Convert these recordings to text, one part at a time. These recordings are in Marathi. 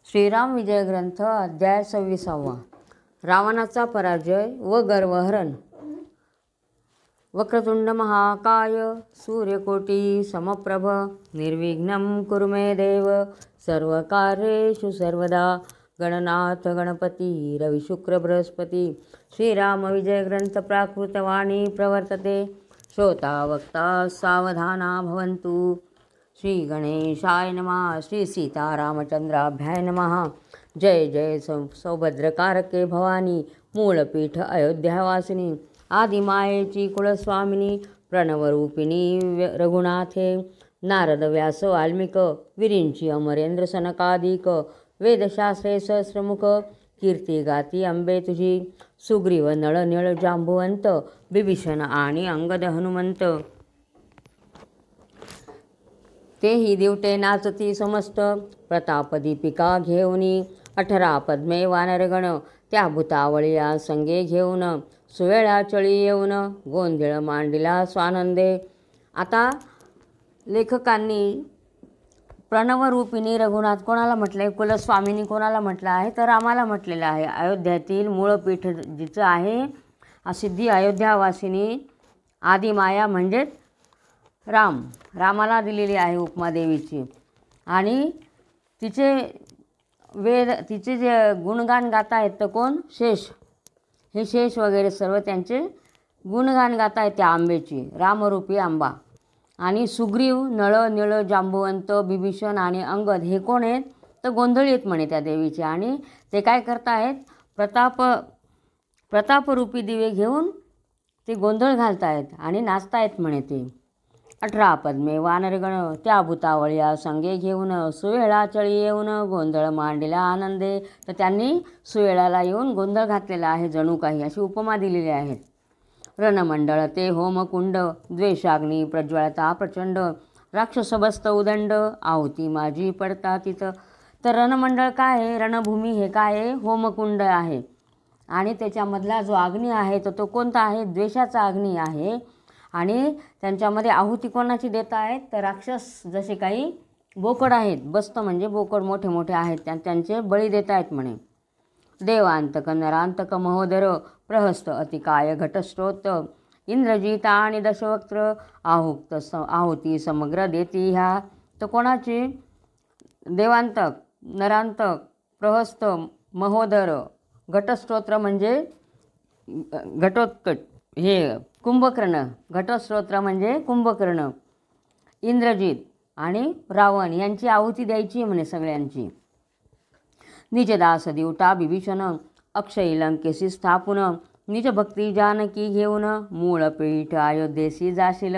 श्रीराम विजय ग्रंथ अध्याय 26. रावणाचा पराजय व गर्वहरण. वक्रतुंड महाकाय सूर्यकोटी समप्रभ निर्विघ्नं कुरु मे देव सर्वकार्येषु सर्वदा. गणनाथ गणपती रविशुक्र बृहस्पती. श्रीराम विजय ग्रंथ प्राकृतवाणी प्रवर्तते. श्रोता वक्ता सावधाना भवन्तु. श्री गणेशाय नमः. श्री सीतारामचंद्राभ्याय नमः. जय जय सौभद्रकारके भवानी मूलपीठ अयोध्यावासिनी आदिमायेची कुलस्वामिनी प्रणवरूपिणी रघुनाथे. नारद व्यास वाल्मिक विरिंची अमरेंद्र सनकादिक वेदशास्त्रे सहस्रमुख कीर्ती गाती अंबे तुझी. सुग्रीव नळ निळ जांबुवंत बिभीषण आणि अंगद हनुमंत तेही दिवटे नाचती समस्त प्रताप दीपिका घेऊनी. 18 पद्मे वानरगण त्या भूतावळीया संगे घेऊन सुवेळा चळी येऊन गोंधळ मांडिला स्वानंदे. आता लेखकांनी प्रणवरूपिणी रघुनाथ कोणाला म्हटले, कुलस्वामिनी कोणाला म्हटलं आहे तर रामाला म्हटलेलं आहे. अयोध्यातील मूळपीठ जिचं आहे सिद्धी अयोध्यावासिनी आदिमाया म्हणजेच रामाला दिलेली आहे उपमा देवीची. आणि तिचे जे गुणगान गाता आहेत तर कोण, शेष. हे शेष वगैरे सर्व त्यांचे गुणगान गाता आहेत त्या आंबेची, रामरूपी आंबा. आणि सुग्रीव नळ निळ जांबुवंत बिभीषण आणि अंगद हे कोण आहेत तर गोंधळी आहेत म्हणे त्या देवीचे. आणि ते काय करतायत, प्रतापरूपी दिवे घेऊन ते गोंधळ घालतायत आणि नाचतायत म्हणे ते. 18 पद्मे वानरगण त्या भूतावळ्या संगे घेऊन सुवेळा चळी येऊन गोंधळ मांडिला आनंदे. तर त्यांनी सुवेळाला येऊन गोंधळ घातलेला आहे जणू काही, अशी उपमा दिलेली आहेत. रणमंडळ ते होमकुंड द्वेषाग्नी प्रज्वळता प्रचंड राक्षस बस्त उदंड आहुती माझी पडता तिथं. तर रणमंडळ काय आहे, रणभूमी हे काय आहे, होमकुंड आहे. आणि त्याच्यामधला जो अग्नी आहे तर तो कोणता आहे, द्वेषाचा अग्नी आहे. आणि त्यांच्यामध्ये आहुती कोणाची देत आहेत तर राक्षस जसे काही बोकड आहेत, बस्त म्हणजे बोकड मोठे मोठे आहेत, त्यांचे बळी देत आहेत म्हणे. देवांतक नरांतक महोदर प्रहस्त अतिकाय घटस्त्रोत इंद्रजित आणि दशवक्त्र आहुती समग्र देती ह्या. तर कोणाची, देवांतक नरांतक प्रहस्त महोदर घटस्त्रोत्र म्हणजे घटोत्कट हे कुंभकर्ण, घटस्त्रोत्र म्हणजे कुंभकर्ण, इंद्रजित आणि रावण यांची आहुती द्यायची म्हणे सगळ्यांची. निजदास दिवटा बिभीषण अक्षयी लंकेशी स्थापून निज भक्ती जानकी घेऊन मूळ पीठ अयोध्येशी जाशील.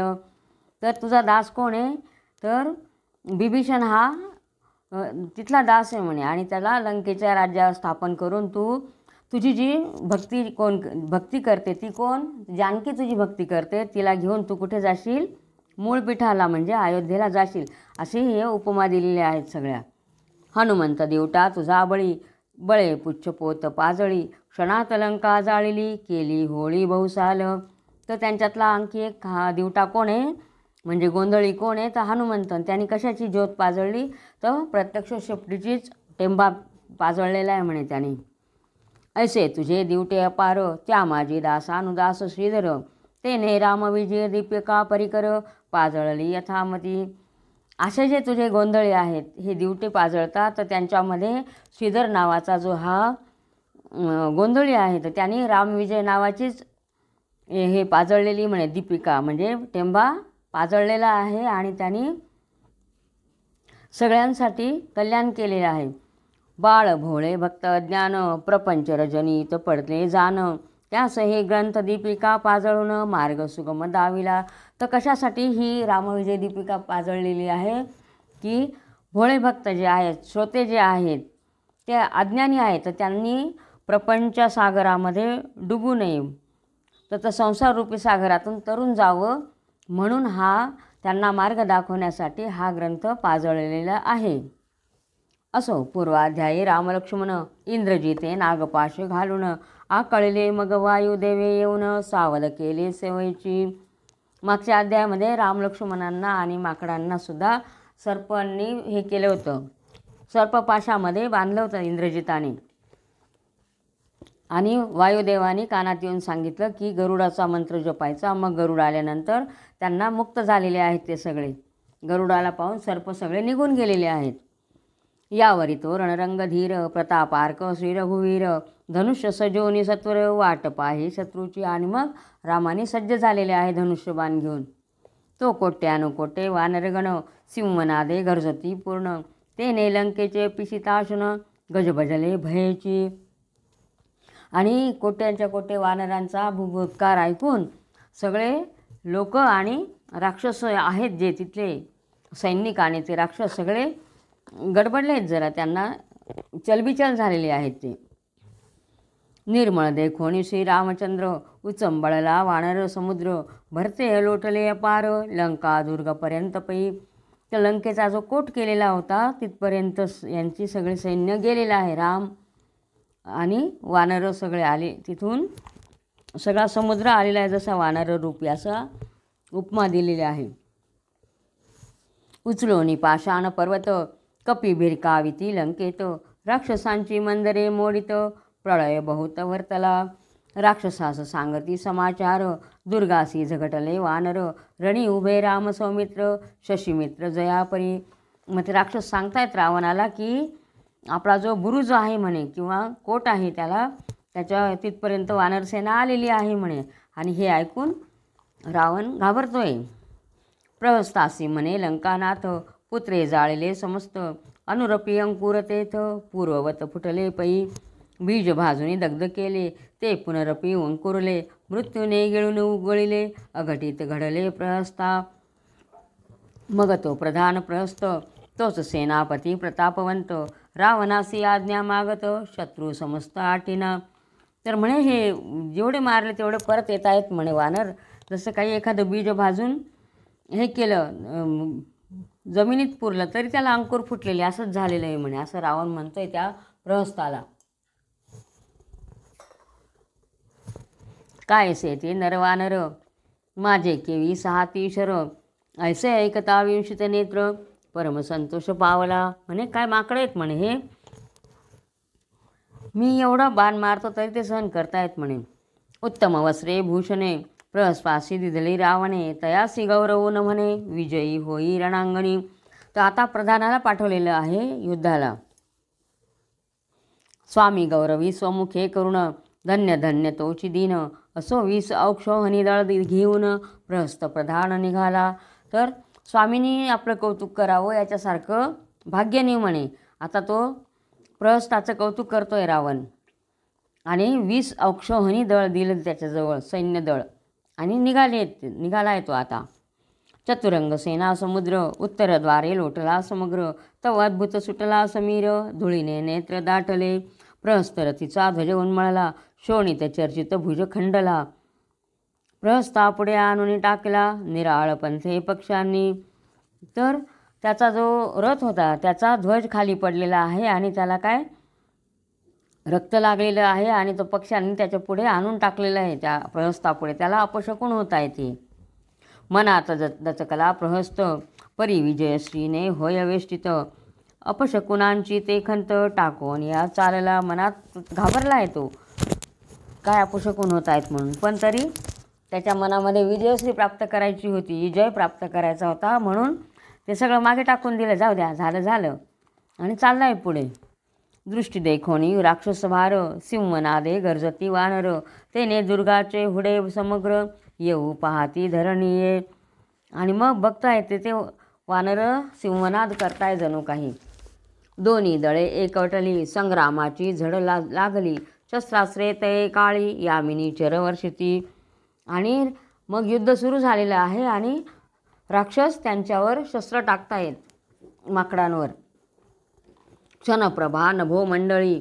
तर तुझा दास कोण आहे तर बिभीषण हा तिथला दास आहे म्हणे. आणि त्याला लंकेच्या राज्यावर स्थापन करून तुझी जी भक्ती करते ती कोण, जानकी तुझी भक्ती करते, तिला घेऊन तू कुठे जाशील, मूळ पीठाला म्हणजे अयोध्येला जाशील. असे हे उपमा दिलेले आहेत सगळ्या. हनुमंत दिवटा तुझा बळे पुच्छपोत पाजळी क्षणात लंका जाळिली केली होळी बहुसाल. तर त्यांच्यातला आणखी एक हा दिवटा कोण आहे म्हणजे गोंधळी कोण आहे तर हनुमंत. त्यांनी कशाची ज्योत पाजळली तर प्रत्यक्ष शेपटीचीच टेंबा पाजळलेला आहे म्हणे त्यांनी. ऐसे तुझे दिवटे अपार त्या माझी दासानुदास श्रीधर तेने राम विजय दीपिका परिकर पाजळली यथामती. असे जे तुझे गोंधळे आहेत हे दिवटे पाजळतात तर त्यांच्यामध्ये श्रीधर नावाचा जो हा गोंधळी आहे तर त्यांनी रामविजय नावाचीच हे पाजळलेली म्हणे दीपिका म्हणजे टेंबा पाजळलेला आहे. आणि त्यांनी सगळ्यांसाठी कल्याण केलेलं आहे. बाळ भोळे भक्त अज्ञान प्रपंच रजनीत पडले जाण त्यास हे ग्रंथ दीपिका पाजळून मार्ग सुगम दाविला. तर कशासाठी ही रामविजय दीपिका पाजळलेली आहे की भोळे भक्त जे आहेत, श्रोते जे आहेत ते अज्ञानी आहेत तर त्यांनी प्रपंच सागरामध्ये डुबू नये, तर संसाररूपी सागरातून तरून जावं म्हणून हा त्यांना मार्ग दाखवण्यासाठी हा ग्रंथ पाजळलेला आहे. असो पूर्वाध्यायी रामलक्ष्मण इंद्रजिते नागपाश घालून आकळले मग वायुदेवे येऊन सावध केले सेवेची. मागच्या अध्यायामध्ये रामलक्ष्मणांना आणि माकडांना सुद्धा सर्पांनी हे केलं होतं, सर्पपाशामध्ये बांधलं होतं इंद्रजिताने. आणि वायुदेवाने कानात येऊन सांगितलं की गरुडाचा मंत्र जपायचा. मग गरुड आल्यानंतर त्यांना मुक्त झालेले आहेत ते सगळे. गरुडाला पाहून सर्प सगळे निघून गेलेले आहेत. यावरी तो रणरंगधीर प्रतापार्क श्री रघुवीर धनुष्य सजोनी सत्वर वाट पाहे शत्रूची. आणि मग रामाने सज्ज झालेले आहे धनुष्यबाण घेऊन. तो कोट्यानुकोटे वानरगण सिंहनादे गर्जती पूर्ण तेने लंकेचे पिशिताशुन गजबजले भयची. आणि कोट्यांच्या कोटे वानरांचा भूभुत्कार ऐकून सगळे लोक आणि राक्षस आहेत जे तिथले सैनिक आणि ते राक्षस सगळे गडबडले आहेत जरा. त्यांना चलबिचल झालेले आहेत ते. निर्मळ देखोनी श्रीरामचंद्र उचंबळला वानर समुद्र भरते लोटले अपार लंका दुर्गपर्यंत पै. तर लंकेचा जो कोट केलेला होता तिथपर्यंत यांची सगळे सैन्य गेलेलं आहे. राम आणि वानर सगळे आले तिथून. सगळा समुद्र आलेला आहे जसा वानर रूपी असा उपमा दिलेली आहे. उचलोनी पाषाण पर्वत कपी भिरकाविती लंकेत राक्षसांची मंदरे मोडित प्रळय बहुत वर्तला. राक्षसास सांगती समाचार दुर्गासी झगटले वानर रणी उभे राम सौमित्र शशीमित्र जयापरी. मग ते राक्षस सांगतायत रावणाला की आपला जो बुरुज आहे म्हणे किंवा कोट आहे त्याच्या तिथपर्यंत वानरसेना आलेली आहे म्हणे. आणि हे ऐकून रावण घाबरतोय. प्रहस्तासी म्हणे लंकानाथ पुत्रे जाळले समस्त अनुरपी अंकुर तेथ पूर्ववत फुटले पै. बीज भाजुनी दग्ध केले ते पुनरपी अंकुरले मृत्यूने गिळून उगळिले अघटित घडले प्रहस्ता. मग तो प्रधान प्रहस्त तोच सेनापती प्रतापवंत रावणासी आज्ञा मागत शत्रू समस्त आटीना. तर म्हणे हे जेवढे मारले तेवढे परत येत आहेत म्हणे वानर. जसं काही एखादं बीज भाजून हे केलं जमिनीत पुरलं तरी त्याला अंकुर फुटलेले असंच झालेलं आहे म्हणे. असं रावण म्हणतोय त्या प्रहस्ताला. कायसे ते नरवानर माझे केवी 6 तीशर ऐसे ऐकता विंशित नेत्र परमसंतोष पावला. म्हणे काय माकडं आहेत म्हणे हे. मी एवढं बाण मारतो तरी ते सहन करतायत म्हणे. उत्तम वस्त्रे भूषणे प्रहस्पासी दिधली रावणे तयासी गौरवून म्हणे विजयी होई रणांगणी. तर आता प्रधानाला पाठवलेलं आहे युद्धाला. स्वामी गौरवी स्वमुखे करुण धन्य धन्य तोची दिन असो 20 औक्षोहनी दळ घेऊन प्रहस्त प्रधान निघाला. तर स्वामींनी आपलं कौतुक करावं याच्यासारखं भाग्य नाही म्हणे. आता तो प्रहस्ताचं कौतुक करतोय रावण. आणि 20 औक्षोहनी दळ दिलं त्याच्याजवळ सैन्यदळ. आणि निघाला येतो आता. चतुरंग सेना समुद्र उत्तरद्वारे लोटला समग्र तव अद्भुत सुटला समीर धुळीने नेत्र दाटले प्रहस्तरथीचा ध्वज उन्मळला शोणित चर्चित भुज खंडला. प्रहस्ता पुढे आणून टाकला निराळ पंथे पक्षांनी. तर त्याचा जो रथ होता त्याचा ध्वज खाली पडलेला आहे आणि त्याला काय रक्त लागलेलं आहे आणि तो पक्षांनी त्याच्या पुढे आणून टाकलेलं आहे त्या प्रहस्तापुढे. त्याला अपशकुन होता येते. मनात दचकला प्रहस्त परी विजयश्रीने होय वेष्टित अपशकुनांची ते खंत टाकून या चालला. मनात घाबरला आहे तो काय अपशकुन होत आहेत म्हणून. पण तरी त्याच्या मनामध्ये विजयश्री प्राप्त करायची होती विजय प्राप्त करायचा होता म्हणून ते सगळं मागे टाकून दिलं. जाऊ द्या झालं आणि चालला आहे पुढे. दृष्टी देखोनी राक्षसभार सिंहनादे गर्जती वानर तेने दुर्गाचे हुडे समग्र येऊ पाहती धरणीये. आणि मग बघता येते ते वानर सिंहनाद करताय जणू काही. दोन्ही दळे एकवटली संग्रामाची झड लागली शस्त्रास्त्रे तये काळी यामिनी चरवर्षिती. आणि मग युद्ध सुरू झालेलं आहे आणि राक्षस त्यांच्यावर शस्त्र टाकतायत माकडांवर. क्षणप्रभा नभो मंडळी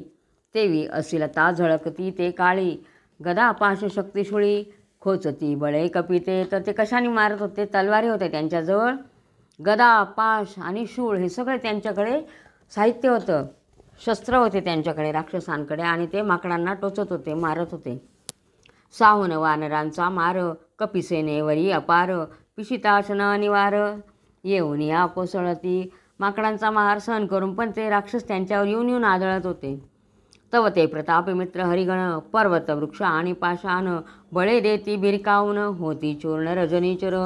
तेवी असिलता झळकती ते काळी गदा पाश शक्तिशुळी खोचती बळे कपिते. तर ते कशाने मारत होते तलवारी होते त्यांच्याजवळ गदा पाश आणि शूळ हे सगळे त्यांच्याकडे साहित्य होतं शस्त्र होते त्यांच्याकडे राक्षसांकडे आणि ते माकडांना टोचत होते मारत होते. साहून वानरांचा मार कपिसेनेवरी अपार पिशिताशन निवार येऊन या कोसळती. माकडांचा महार सहन करून पण ते राक्षस त्यांच्यावर येऊन येऊन आदळत होते. तव ते प्रतापी मित्र हरिगण पर्वत वृक्ष आणि पाशान बळे देती भिरकावून होती चूर्ण रजनीचर.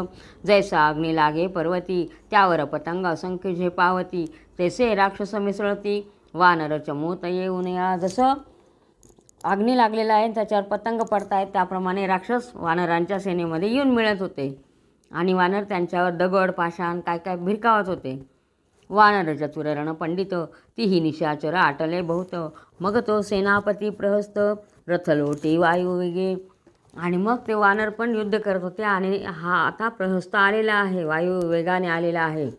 जैसा अग्नी लागे पर्वती त्यावर पतंग असंख्य झेपावती. तैसे राक्षस मिसळती वानर चमूत येऊन या. जसं अग्नी लागलेला आहे त्याच्यावर पतंग पडतायत त्याप्रमाणे राक्षस वानरांच्या सेनेमध्ये येऊन मिळत होते आणि वानर त्यांच्यावर दगड पाषाण काय काय भिरकावत होते. वानर चतुर रण पंडित तीही निशाचर आटले बहुत. मग तो सेनापती प्रहस्त रथलोटी वायू वेगे. आणि मग ते वानर पण युद्ध करत होते आणि हा आता प्रहस्त आलेला आहे, वायू वेगाने आलेला आहे.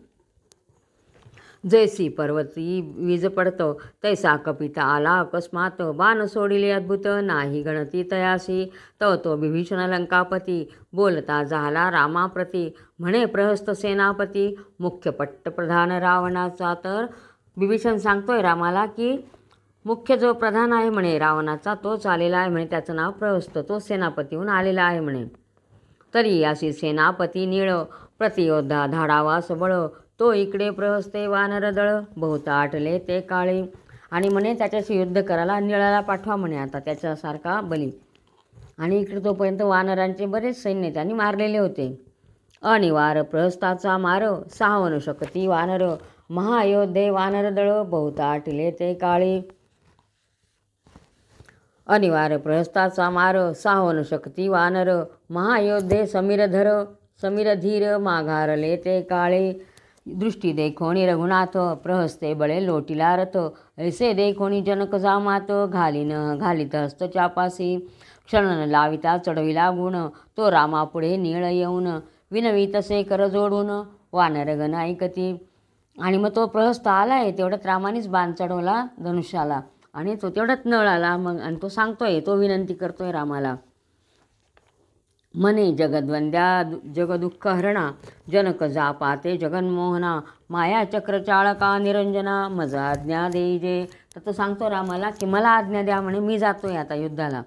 जैसी पर्वती वीज पडतं तैसा कपिता आला अकस्मात. बाण सोडिले अद्भुत नाही गणती तयासी. तव तो बिभीषण लंकापती बोलता झाला रामाप्रती. म्हणे प्रहस्त सेनापती मुख्य पट्टप्रधान रावणाचा. तर बिभीषण सांगतोय रामाला की मुख्य जो प्रधान आहे म्हणे रावणाचा तोच आलेला आहे म्हणे. त्याचं नाव प्रहस्त, तो सेनापतीहून आलेला आहे म्हणे. तरी अशी सेनापती निळ प्रतियोद्धा धाडावा सबळ. तो इकडे प्रहस्ते वानर दळ बहुत आटले ते काळे. आणि म्हणे त्याच्याशी युद्ध करायला निळाला पाठवा म्हणे आता त्याच्यासारखा बली. आणि इकडे तोपर्यंत वानरांचे बरेच सैन्य त्यांनी मारलेले होते. अनिवार प्रहस्ताचा मार सावनु शकती वानर. महायोद्धे वानर दळ बहुत आटले ते काळे. अनिवार प्रहस्ताचा मार सावनु शकती वानर. महायोद्धे समीर धीर माघारले ते काळे. दृष्टी देखोणी रघुनाथ प्रहस्ते बळे लोटीला रथ. ऐसे देखोणी जनक जामात घालित हस्त चापासी. क्षणन लाविता चढविला गुण तो रामापुढे नीळ येऊन. विनवी तसे कर जोडून वानरगण ऐकती. आणि मग तो प्रहस्त आलाय तेवढ्यात रामानेच बाण चढवला धनुष्याला आणि तो तेवढ्यात नळ आला. मग आणि तो सांगतोय, तो विनंती करतोय रामाला. मने जगद्वंद्या जगदुःख हरणा जनक जापाते जगन्मोहना. माया चक्र चाळका निरंजना मज आज्ञा देईजे. तर तो सांगतो रामाला की मला आज्ञा द्या म्हणे, मी जातोय आता युद्धाला.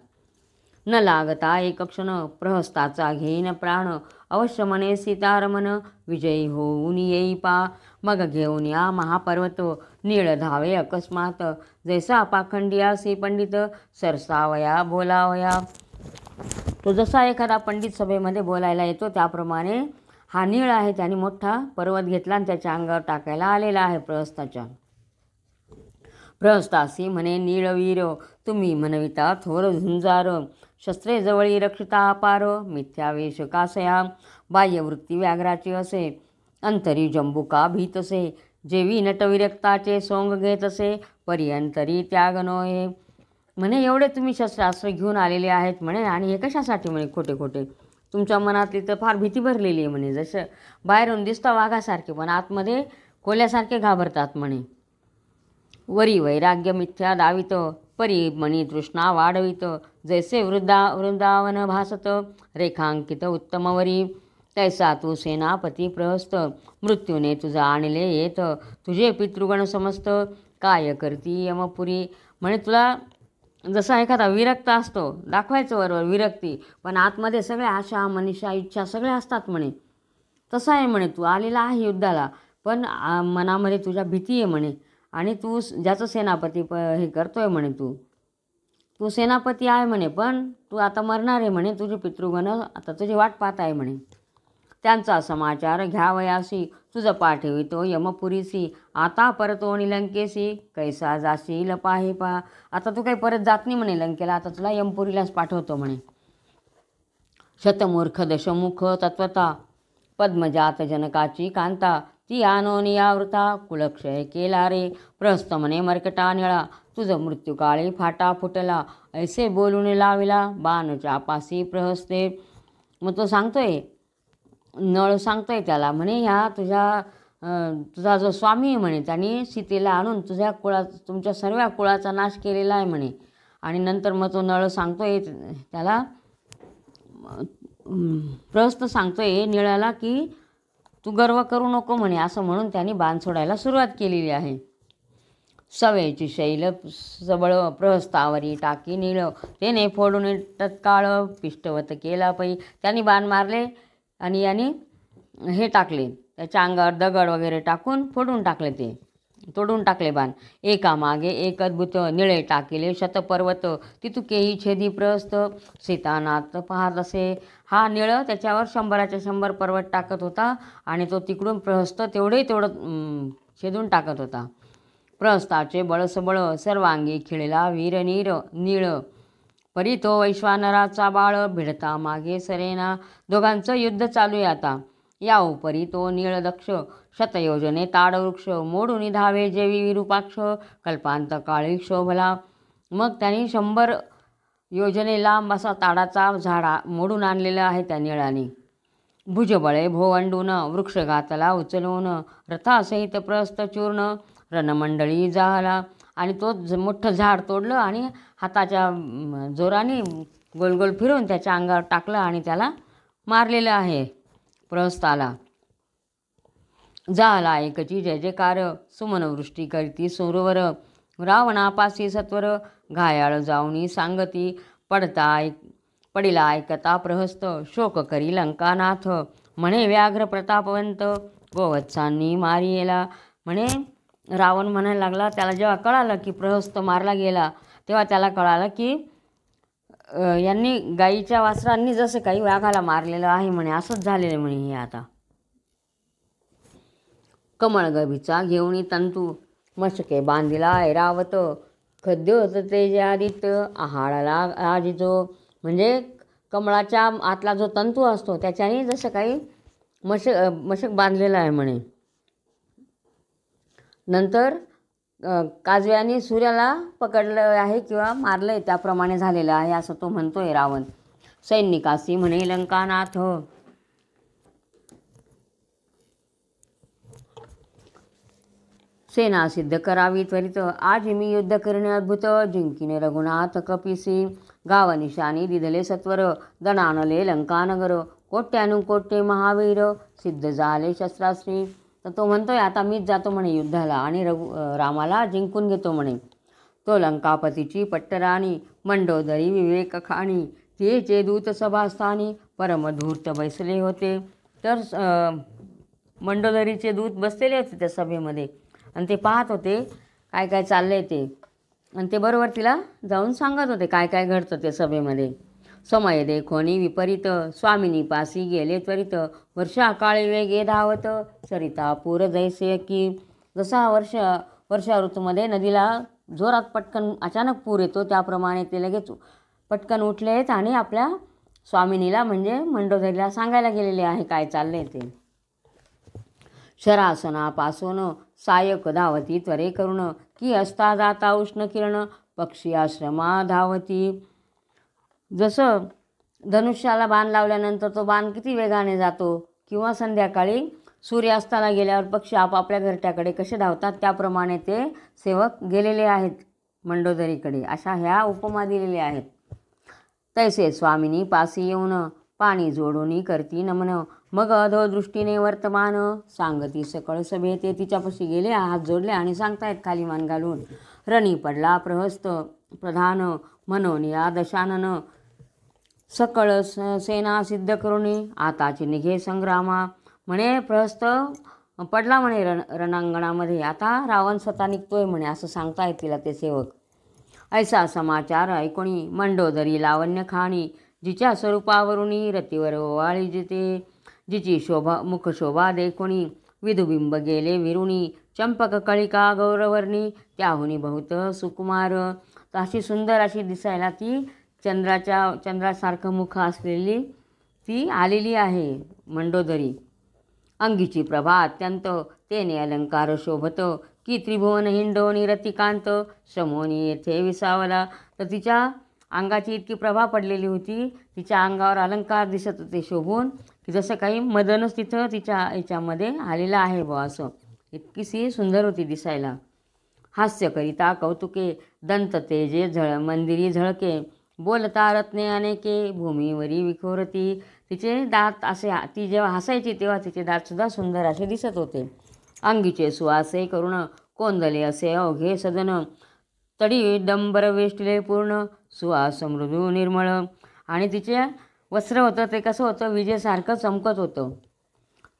न लागता एक क्षण प्रहस्ताचा घेईन प्राण. अवश्य म्हणे सीतारमण विजयी होऊन येई पा. मग घेऊन या महापर्वत नीळ धावे अकस्मात. जैसा पाखंडियासी पंडित सरसावया बोलावया. तो जसा एखादा पंडित सभेमध्ये बोलायला येतो त्याप्रमाणे हा नीळ आहे त्याने मोठा पर्वत घेतला आणि त्याच्या अंगावर टाकायला आलेला आहे प्रहस्ताच्या. प्रहस्तासी म्हणे नीळवीर तुम्ही म्हणविता थोर झुंजार. शस्त्रे जवळी रक्षिता अपार मिथ्यावेश कासया. बाह्यवृत्ती व्याघ्राची असे अंतरी जंबुका भीतसे. जेवी नटविरक्ताचे सोंग घेत असे परिअंतरी त्याग नोहे. म्हणे एवढे तुम्ही शस्त्रास्त्र घेऊन आलेले आहेत म्हणे आणि हे कशासाठी म्हणे खोटे खोटे. तुमच्या मनातली तर फार भीती भरलेली आहे म्हणे. जसं बाहेरून दिसतं वाघासारखे पण आतमध्ये कोल्यासारखे घाबरतात म्हणे. वरी वैराग्य मिथ्या दावित परी मणी तृष्णा वाढवित. जैसे वृंदावन भासत रेखांकित उत्तमवरी. तैसा तू सेनापती प्रहस्त मृत्यूने तुझा आणले येत. तुझे पितृगण समस्त काय करती यमपुरी. म्हणे तुला जसा एखादा विरक्त असतो दाखवायचं बरोबर विरक्ती पण आतमध्ये सगळ्या आशा मनीषा इच्छा सगळ्या असतात म्हणे. तसा आहे म्हणे तू आलेला आहे युद्धाला पण मनामध्ये तुझ्या भीती आहे म्हणे. आणि तू ज्याचं सेनापती हे करतोय म्हणे तू सेनापती आहे म्हणे पण तू आता मरणार आहे म्हणे. तुझे पितृगण आता तुझी वाट पाहत आहे म्हणे. त्यांचा समाचार घ्यावयासी तुझं पाठवितो यमपुरीसी. आता परतोणी लंकेसी कैसा जाशील पाहे पा. आता तू काही परत जात नाही म्हणे लंकेला, आता तुला यमपुरीलाच पाठवतो म्हणे. शतमूर्ख दशमुख तत्वता पद्मजात जनकाची कांता. ती आनोनियावृता कुलक्षय केला रे. प्रहस्त म्हणे मर्कटा निळा तुझं मृत्यूकाळी फाटा फुटला. ऐसे बोलून लाविला बाण चापासी प्रहस्ते. मग तो सांगतोय नळ सांगतोय त्याला म्हणे ह्या तुझा जो स्वामी आहे म्हणे त्यांनी सीतेला आणून तुमच्या सर्व कुळाचा नाश केलेला आहे म्हणे. आणि नंतर मग तो नळ सांगतोय त्याला प्रहस्त सांगतोय निळाला की तू गर्व करू नको म्हणे असं म्हणून त्यांनी बाण सोडायला सुरुवात केलेली आहे. सवेची शैल सबळ प्रहस्तावरी टाकी नीळ. त्याने फोडून तत्काळ पिष्टवत केला पै. त्यांनी बाण मारले आणि याने हे टाकले त्याच्या अंगावर दगड वगैरे टाकून फोडून टाकले, ते तोडून टाकले बाण. एकामागे एक अद्भुत निळे टाकिले शतपर्वत, तितुकेही छेदी प्रहस्त. सीतानाथ पाहत असे. हा निळं त्याच्यावर 100च्या 100 पर्वत टाकत होता आणि तो तिकडून प्रहस्त तेवढं छेदून टाकत होता. प्रहस्ताचे बळसबळ सर्वांगी खिळला वीर नीळ, परी तो वैश्वानराचा बाळ. भिडता मागे सरेना, दोघांचं युद्ध चालू आहे आता. या उपरी तो नीळ दक्ष, शतयोजने ताडवृक्ष, मोडून धावे जेवी विरूपाक्ष. कल्पांत काळी शोभला. मग त्यांनी 100 योजने लांब असा ताडाचा झाडा मोडून आणलेला आहे त्या निळाने. भुजबळे भोवंडून वृक्ष घातला उचलून, रथासहित प्रहस्त चूर्ण. रणमंडळी जाहला, आणि तो मोठं झाड तोडलं आणि हाताच्या जोराने गोल गोल फिरून त्याच्या अंगावर टाकलं आणि त्याला मारलेलं आहे प्रहस्ताला. झाला एकची जय जयकार, सुमनवृष्टी करती सुरवर. रावणापासी सत्वर, घायाळ जाऊनी सांगती. पडिला ऐकता प्रहस्त, शोक करी लंकानाथ. म्हणे व्याघ्र प्रतापवंत, गोवत्सांनी मारियेला. म्हणे रावण म्हणायला लागला, त्याला जेव्हा कळालं की प्रहस्त मारला गेला तेव्हा त्याला कळालं की यांनी गाईच्या वासरांनी जसं काही वाघाला मारलेलं आहे म्हणे, असंच झालेलं म्हणे हे आता. कमळगभीचा घेऊनी तंतू, मशके बांधिला ऐरावत. खद्योत तेजादित, आहाळला आजिजो. म्हणजे कमळाच्या आतला जो तंतू असतो त्याच्याने जसं काही मशक बांधलेला आहे म्हणे. नंतर काजव्याने सूर्याला पकडलं आहे किंवा मारलं आहे त्याप्रमाणे झालेलं आहे असं तो म्हणतोय रावण. सैनिकासी म्हणे लंकानाथ, सेना सिद्ध करावी त्वरित. आज मी युद्ध करणे अद्भुत, जिंकिने रघुनाथ कपिसी. गाव निशाणी दिधले सत्वर, दणानले लंकानगर. कोट्यानुकोट्ये महावीर, सिद्ध झाले शस्त्रास्त्री. तर तो म्हणतोय आता मीच जातो म्हणे युद्धाला आणि रामाला जिंकून घेतो म्हणे. तो लंकापतीची पट्टराणी, मंडोदरी विवेक खाणी. तिचे दूत सभास्थानी, परमधूर्त बैसले होते. तर मंडोदरीचे दूत बसलेले होते त्या सभेमध्ये आणि ते पाहत होते काय काय चाललंय ते, आणि ते बरोबर तिला जाऊन सांगत होते काय काय घडतं ते सभेमध्ये. समय देखोनी विपरीत, स्वामिनी पासी गेले त्वरित. वर्षा काळी वेगे धावत, सरिता पूर जैसे की. जसा वर्षा ऋतूमध्ये नदीला जोरात पटकन अचानक पूर येतो त्याप्रमाणे ते लगेच पटकन उठले आहेत आणि आपल्या स्वामिनीला म्हणजे मंडोदरीला सांगायला गेलेले आहे काय चाललंय ते. शरासनापासून सायक धावती त्वरे करुण, की असता जाता उष्ण किरण. पक्षी आश्रमा धावती. जसं धनुष्याला बाण लावल्यानंतर तो बाण किती वेगाने जातो, किंवा संध्याकाळी सूर्यास्ताला गेल्यावर पक्षी आपापल्या घरट्याकडे कसे धावतात त्याप्रमाणे ते सेवक गेलेले आहेत मंडोदरीकडे, अशा ह्या उपमा दिलेल्या आहेत. तैसे स्वामिनी पासी येऊन, पाणी जोडून करती नमन. मग अधोदृष्टीने वर्तमान, सांगती सकळ सभे. ते तिच्यापाशी गेले, हात जोडले आणि सांगतायत खाली मान घालून. रणी पडला प्रहस्त प्रधान, मनोनिया दशानन. सकळ सेना सिद्ध करुणी, आताची निघे संग्रामा. म्हणे प्रहस्त पडला म्हणे रणांगणामध्ये, आता रावण स्वतः निघतोय म्हणे असं सांगतायत तिला ते सेवक. ऐसा समाचार ऐकोणी, मंडोदरी लावण्य खाणी. जिच्या स्वरूपावरुणी रतीवर ओवाळी जिते. जिची मुख शोभा देखोणी, विधुबिंब गेले विरुणी. चंपक कळिका गौरवर्णी, त्याहुनी बहुत सुकुमार. तर अशी सुंदर अशी दिसायला ती चंद्रासारखं मुख असलेली ती आलेली आहे मंडोदरी. अंगीची प्रभा अत्यंत, तेने अलंकार शोभत. की त्रिभुवन हिंडोनी रतिकांत, श्रमोनी येथे विसावला. तर तिच्या अंगाची इतकी प्रभा पडलेली होती, तिच्या अंगावर अलंकार दिसत होते शोभून, की जसं काही मदनच तिथं तिच्या याच्यामध्ये आलेलं आहे बुवा असं. इतकीशी सुंदर होती दिसायला. हास्य करिता कौतुके, दंत तेजे मंदिरी झळके. बोलता रत्ने अनेके, भूमीवरी विखोरती. तिचे दात असे, ती जेव्हा हसायची तेव्हा तिचे दातसुद्धा सुंदर असे दिसत होते. अंगीचे सुवासे करुण, कोंदले असे अवघे सदन. तडी डंबर वेष्टिले पूर्ण, सुवास मृदू निर्मळ. आणि तिचे वस्त्र होतं ते कसं होतं, विजेसारखं चमकत होतं.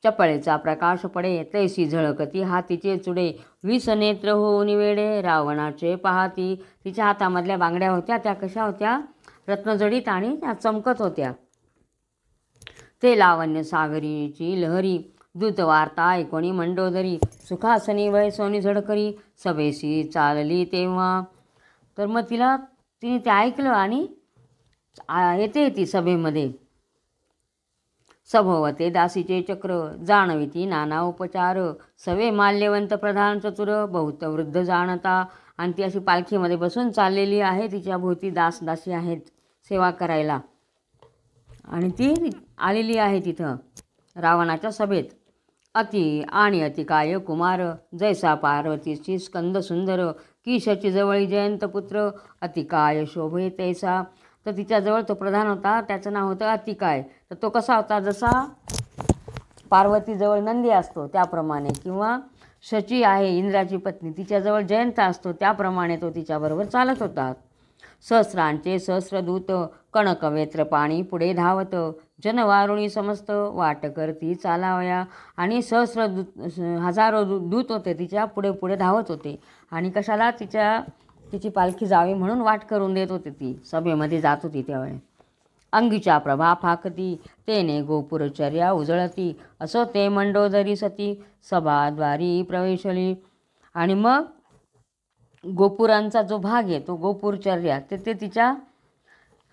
चपळेचा प्रकाश पडे तैसी झळकती हातीचे चुडे 20 नेत्र होऊन वेडे रावणाचे पाहती. तिच्या हातामधल्या बांगड्या होत्या त्या कशा होत्या, रत्नजडीत आणि त्या चमकत होत्या. ते लावण्य सागरीची लहरी दूत वार्ता ऐकोणी मंडोदरी. सुखासनी वय सोनी झडकरी सभेशी चालली तेव्हा. तर मग तिने ते ऐकलं आणि येते ती सभेमध्ये. सभोवते दासीचे चक्र जाणविती नाना उपचार. सवे माल्यवंत प्रधान चतुर बहुत वृद्ध जाणता. आणि ती अशी पालखीमध्ये बसून चाललेली आहे. तिच्या भोवती दासी आहेत सेवा करायला. आणि ती आलेली आहे तिथं रावणाच्या सभेत. अति आणि अतिकाय कुमार जैसा पार्वतीची स्कंद सुंदर. किशची जवळी जयंत पुत्र अतिकाय शोभे तैसा. तर तिच्याजवळ तो प्रधान होता, त्याचं नाव होतं अतिकाय. तर तो कसा होता, जसा पार्वतीजवळ नंदी असतो त्याप्रमाणे, किंवा शची आहे इंद्राची पत्नी तिच्याजवळ जयंत असतो त्याप्रमाणे तो तिच्याबरोबर चालत होता. सहस्रांचे सहस्रदूत कणकवेत्र पाणी पुढे धावत. जनवारुणी समस्त वाट करती चालावया. आणि हजारो दूत होते तिच्या पुढे पुढे धावत होते. आणि कशाला, तिची पालखी जावी म्हणून वाट करून देत होती. ती सभेमध्ये जात होती त्यावेळी. अंगीच्या प्रभा फाकती तेने गोपुरचर्या उजळती. असो ते मंडोदरी सती सभाद्वारी प्रवेशली. आणि मग गोपुरांचा जो भाग आहे तो गोपुरचर्या ते तिच्या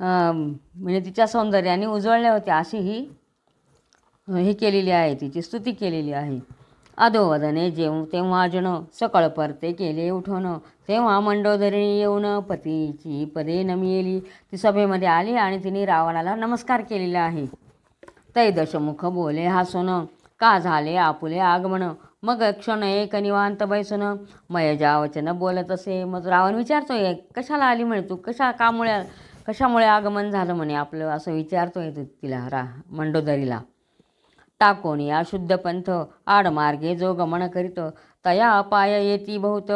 म्हणजे तिच्या सौंदर्याने उजळल्या होत्या अशी ही केलेली आहे, तिची स्तुती केलेली आहे. अधोवदने तेव्हा जन सकळ परते केले उठवण. तेव्हा मंडोदरी येऊन पतीची पदे नमिली. ती सभेमध्ये आली आणि तिने रावणाला नमस्कार केलेला आहे. तै दशमुख बोले हसून का झाले आपुले आगमन. मग क्षण एक निवांत बैसून मयजा वचन बोलत असे. मग रावण विचारतोय कशाला आली म्हणे तू, कशामुळे आगमन झालं म्हणे आपलं, असं विचारतोय तिला मंडोदरीला. टाकोनी अशुद्ध पंथ आडमार्गे जो गमन करीत तया अपाय येती बहुत.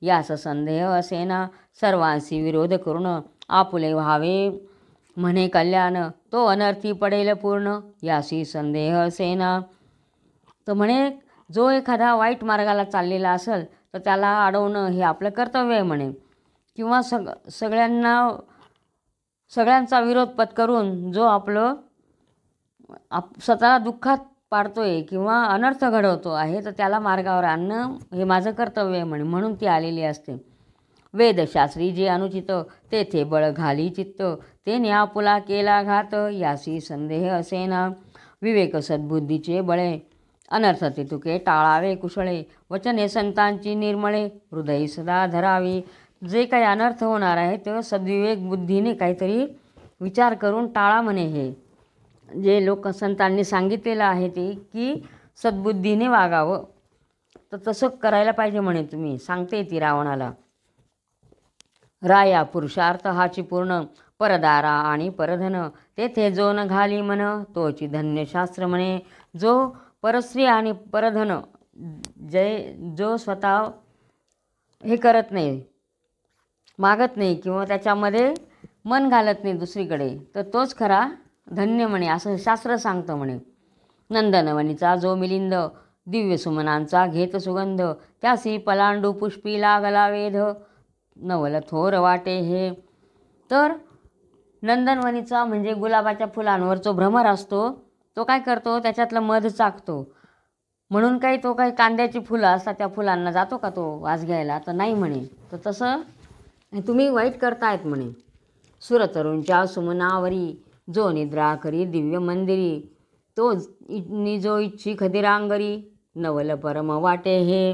यास संदेह असेना सर्वांशी विरोध करून आपुले व्हावे म्हणे कल्याण. तो अनर्थी पडेल पूर्ण याशी संदेह असेना. तर म्हणे जो एखादा वाईट मार्गाला चाललेला असेल तर त्याला अडवणं हे आपलं कर्तव्य आहे म्हणे. किंवा सगळ्यांचा विरोध पत्करून जो आपलं स्वतःला दुःखात पाडतोय किंवा अनर्थ घडवतो आहे तर त्याला मार्गावर आणणं हे माझं कर्तव्य आहे म्हणे. म्हणून ती आलेली असते. वेदशास्त्री जे अनुचित तेथे बळ घाली चित्त तेने आपुला केला घात यासी संदेह असेना. विवेक सद्बुद्धीचे बळे अनर्थ ते तुके टाळावे कुशळे. वचने संतांची निर्मळे हृदय सदा धरावी. जे काही अनर्थ होणार आहे ते सद्विवेक बुद्धीने काहीतरी विचार करून टाळा म्हणे. हे जे संतांनी सांगितलेलं आहे ते की सद्बुद्धीने वागावं, तर तसं करायला पाहिजे म्हणे तुम्ही, सांगते ती रावणाला. राया पुरुषार्थ हाची पूर्ण परदारा आणि परधन तेथे जो न घाली मन तोची धन्यशास्त्र म्हणे. जो परस्त्री आणि परधन जो स्वतः हे करत नाही, मागत नाही किंवा त्याच्यामध्ये मन घालत नाही दुसरीकडे, तर तोच खरा धन्य म्हणे असं शास्त्र सांगतं म्हणे. नंदनवनीचा जो मिलिंद दिव्य सुमनांचा घेत सुगंध त्यासी पलांडू पुष्पी लागला वेध नवल थोर वाटे हे. तर नंदनवनीचा म्हणजे गुलाबाच्या फुलांवर जो भ्रमर असतो तो काय करतो, त्याच्यातलं मध चाकतो. म्हणून तो काही कांद्याची फुलं असतात त्या फुलांना जातो का तो वास घ्यायला, तर नाही म्हणे. तर तसं तुम्ही वाईट करतायत म्हणे. सुरतरूंच्या सुमनावरी जो निद्रा करी दिव्य मंदिरी तो जो इच्छी खदिरांगरी नवल परम वाटे हे.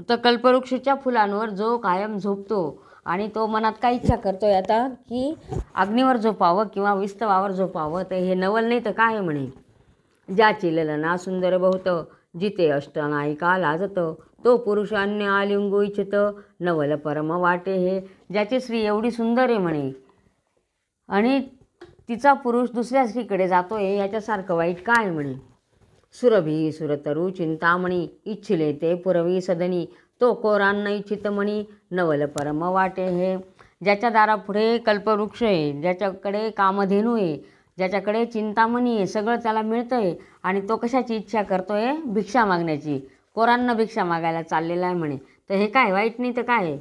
तर कल्पवृक्षाच्या फुलांवर जो कायम झोपतो आणि तो मनात काय इच्छा करतोय आता की अग्नीवर झोपावं किंवा विस्तवावर झोपावं, तर हे नवल नाही तर काय म्हणे. ज्याची ललना सुंदर बहुत जिते अष्टनायिका लाजत तो पुरुष अन्य आलिंगू इच्छित नवल परम वाटे हे. ज्याची स्त्री एवढी सुंदर आहे म्हणे आणि तिचा पुरुष दुसऱ्या स्त्रीकडे जातोय याच्यासारखं वाईट काय म्हणे. सुरभी सुरतरू चिंतामणी इच्छिले ते पुरवी सदनी तो कोरांना इच्छित मणी नवल परम वाटे हे. ज्याच्या दारापुढे कल्पवृक्ष आहे, ज्याच्याकडे कामधेनू आहे, ज्याच्याकडे चिंतामणी आहे, सगळं त्याला मिळतं आहे, आणि तो कशाची इच्छा करतो आहे? भिक्षा मागण्याची. पोरांना भिक्षा मागायला चाललेला आहे म्हणे. तर हे काय वाईट नाही तर काय आहे?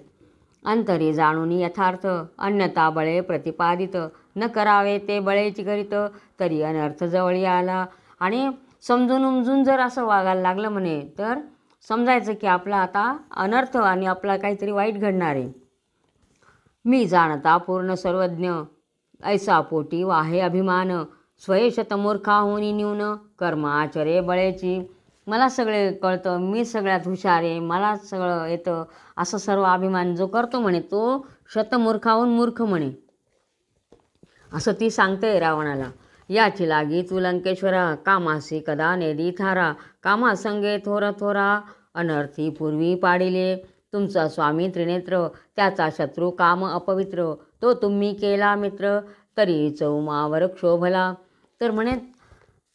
अंतरी जाणून यथार्थ अन्यथा बळे प्रतिपादित न करावे ते बळेची करीत तरी अनर्थ जवळी आला. आणि समजून उमजून जर असं वागायला लागलं म्हणे तर समजायचं की आपला आता अनर्थ आणि आपला काहीतरी वाईट घडणार आहे. मी जाणता पूर्ण सर्वज्ञ ऐसा पोटी वाहे अभिमान स्वयशत मूर्खा होनी न्यून कर्म आचरे बळेची. मला सगळे कळतं, मी सगळ्यात हुशार आहे, मला सगळं येतं, असं सर्व अभिमान जो करतो म्हणे तो शतमूर्खाहून मूर्ख म्हणे, असं ती सांगते रावणाला. याची लागी तू लंकेश्वरा कामासी कदा नेदी थारा कामासंगे थोर थोरा अनर्थी पूर्वी पाडिले. तुमचा स्वामी त्रिनेत्र त्याचा शत्रू काम अपवित्र तो तुम्ही केला मित्र तरी चौमावर क्षोभला. तर म्हणे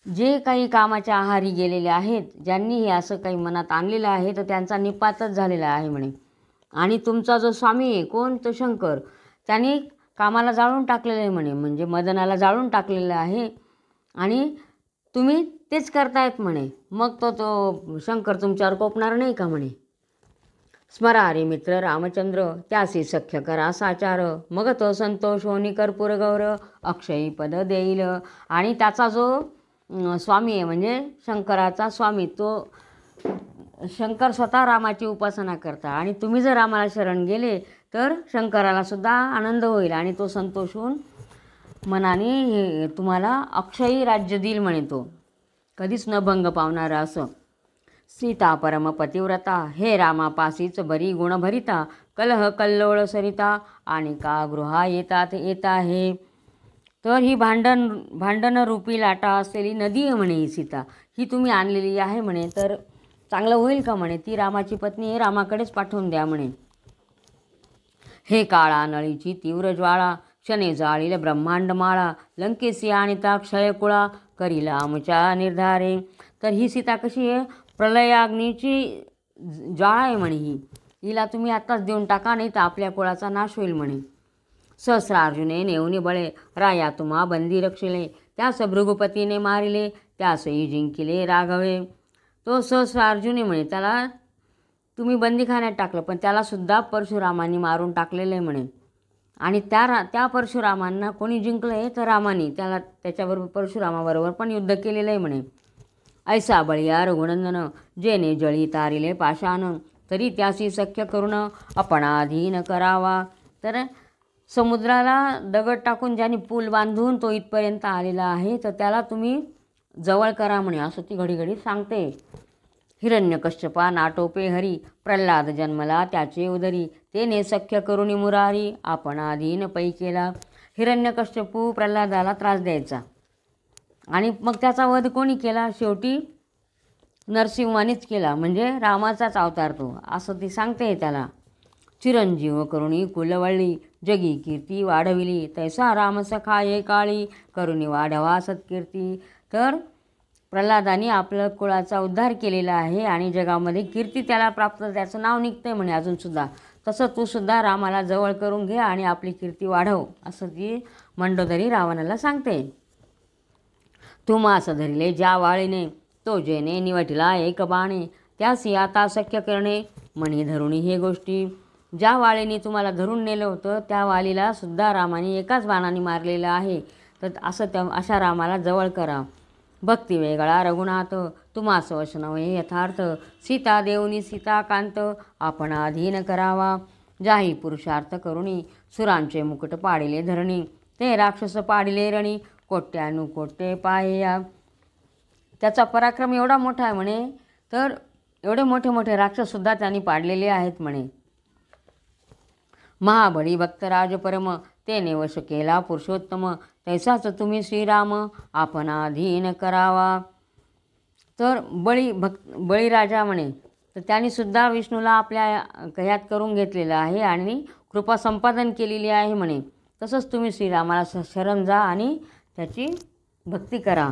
जे काही कामाच्या आहारी गेलेले आहेत, ज्यांनी हे असं काही मनात आणलेलं आहे तर त्यांचा निपातच झालेला आहे म्हणे. आणि तुमचा जो स्वामी आहे कोण? तो शंकर, त्यांनी कामाला जाळून टाकलेलं आहे म्हणे, म्हणजे मदनाला जाळून टाकलेलं आहे आणि तुम्ही तेच करतायत म्हणे. मग तो शंकर तुमच्यावर कोपणार नाही का म्हणे. स्मरा रे मित्र रामचंद्र त्यासी सख्य करा साचार मग तो संतोष होनी कर्पूर गौर अक्षयी पद देईल. आणि त्याचा जो स्वामी आहे म्हणजे शंकराचा स्वामी, तो शंकर स्वतः रामाची उपासना करता आणि तुम्ही जर रामाला शरण गेले तर शंकराला सुद्धा आनंद होईल आणि तो संतोष होऊन मनाने हे तुम्हाला अक्षयी राज्य देईल म्हणे, तो कधीच न भंग पावणारा असं. सीता परम पतिव्रता हे रामापासीच बरी गुणभरिता कलह कल्लोळ सरिता आणि का गृहा येतात येता हे. तर ही भांडण रूपी लाटा असलेली नदी आहे म्हणे ही सीता, ही तुम्ही आणलेली आहे म्हणे, तर चांगलं होईल का म्हणे. ती रामाची पत्नी आहे, रामाकडेच पाठवून द्या म्हणे. हे काळा नळीची तीव्र ज्वाळा शने जाळील ब्रह्मांड माळा लंकेसी आणिता क्षयकुळा करील आमच्या निर्धारे. तर ही सीता कशी आहे? प्रलयाग्नीची ज्वाळा आहे म्हणे ही, हिला तुम्ही आत्ताच देऊन टाका नाही तर आपल्या कुळाचा नाश होईल म्हणे. सहस्रार्जुने नेऊनी बळे राया तुम्हा बंदी रक्षिले त्यास भृगुपतीने मारिले त्यासही जिंकिले राघवे. तो सहस्रार्जुने म्हणे त्याला तुम्ही बंदीखान्यात टाकलं, पण त्यालासुद्धा परशुरामांनी मारून टाकलेलं आहे म्हणे. आणि त्या परशुरामांना कोणी जिंकलं आहे तर रामानी, त्याला त्याच्याबरोबर परशुरामाबरोबर पण युद्ध केलेलं आहे म्हणे. ऐसा बळिया रघुनंदन जेने जळी तारिले पाषाण तरी त्यासी सख्य करून अपणाधीन करावा. तर समुद्राला दगड टाकून ज्यांनी पूल बांधून तो इथपर्यंत आलेला आहे तर त्याला तुम्ही जवळ करा म्हणे, असं ती घडी सांगते. हिरण्यकश्यपा नाटोपे हरी प्रल्हाद जन्मला त्याचे उदरी तेने सख्य करुणी मुरारी आपणाधीन पै केला. हिरण्यकश्यपू प्रल्हादाला त्रास द्यायचा आणि मग त्याचा वध कोणी केला? शेवटी नरसिंहानेच केला, म्हणजे रामाचाच अवतार तो, असं ती सांगते त्याला. चिरंजीव करुणी कुलवळली जगी कीर्ती वाढविली तैसा राम सखा ये काळी करुणी वाढवा सत्कीर्ती. तर प्रल्हादाने आपलं कुळाचा उद्धार केलेला आहे आणि जगामध्ये कीर्ती त्याला प्राप्त, त्याचं नाव निघतंय म्हणे अजूनसुद्धा. तसं तू सुद्धा रामाला जवळ करून घे आणि आपली कीर्ती वाढव, असं ती मंडोदरी रावणाला सांगते. तू मास धरिले ज्या वाळीने तो जेने निवटला एक बाणे त्यासी आता सख्य करणे म्हणे धरुणी हे गोष्टी. ज्या वाळीने तुम्हाला धरून नेलं होतं त्या वालीला सुद्धा रामाने एकाच बाणाने मारलेलं आहे, तर अशा रामाला जवळ करा. भक्ती वेगळा रघुनाथ तुम्हास वैष्णव हे यथार्थ सीता देऊनी सीताकांत आपण अधीन करावा. जाही पुरुषार्थ करुणी सुरांचे मुकुट पाडिले धरणी ते राक्षस पाडिले रणी कोट्यानु कोट्ये पाया. त्याचा पराक्रम एवढा मोठा आहे म्हणे, तर एवढे मोठे मोठे राक्षससुद्धा त्यांनी पाडलेले आहेत म्हणे. महाबळी भक्तराज परम तेने वश केला पुरुषोत्तम तैसाच तुम्ही श्रीराम आपण अधीन करावा. तर बळीराजा म्हणे तर त्यांनी सुद्धा विष्णूला आपल्या ह्यात करून घेतलेलं आहे आणि कृपा संपादन केलेली आहे म्हणे. तसंच तुम्ही श्रीरामाला शरण जा आणि त्याची भक्ती करा.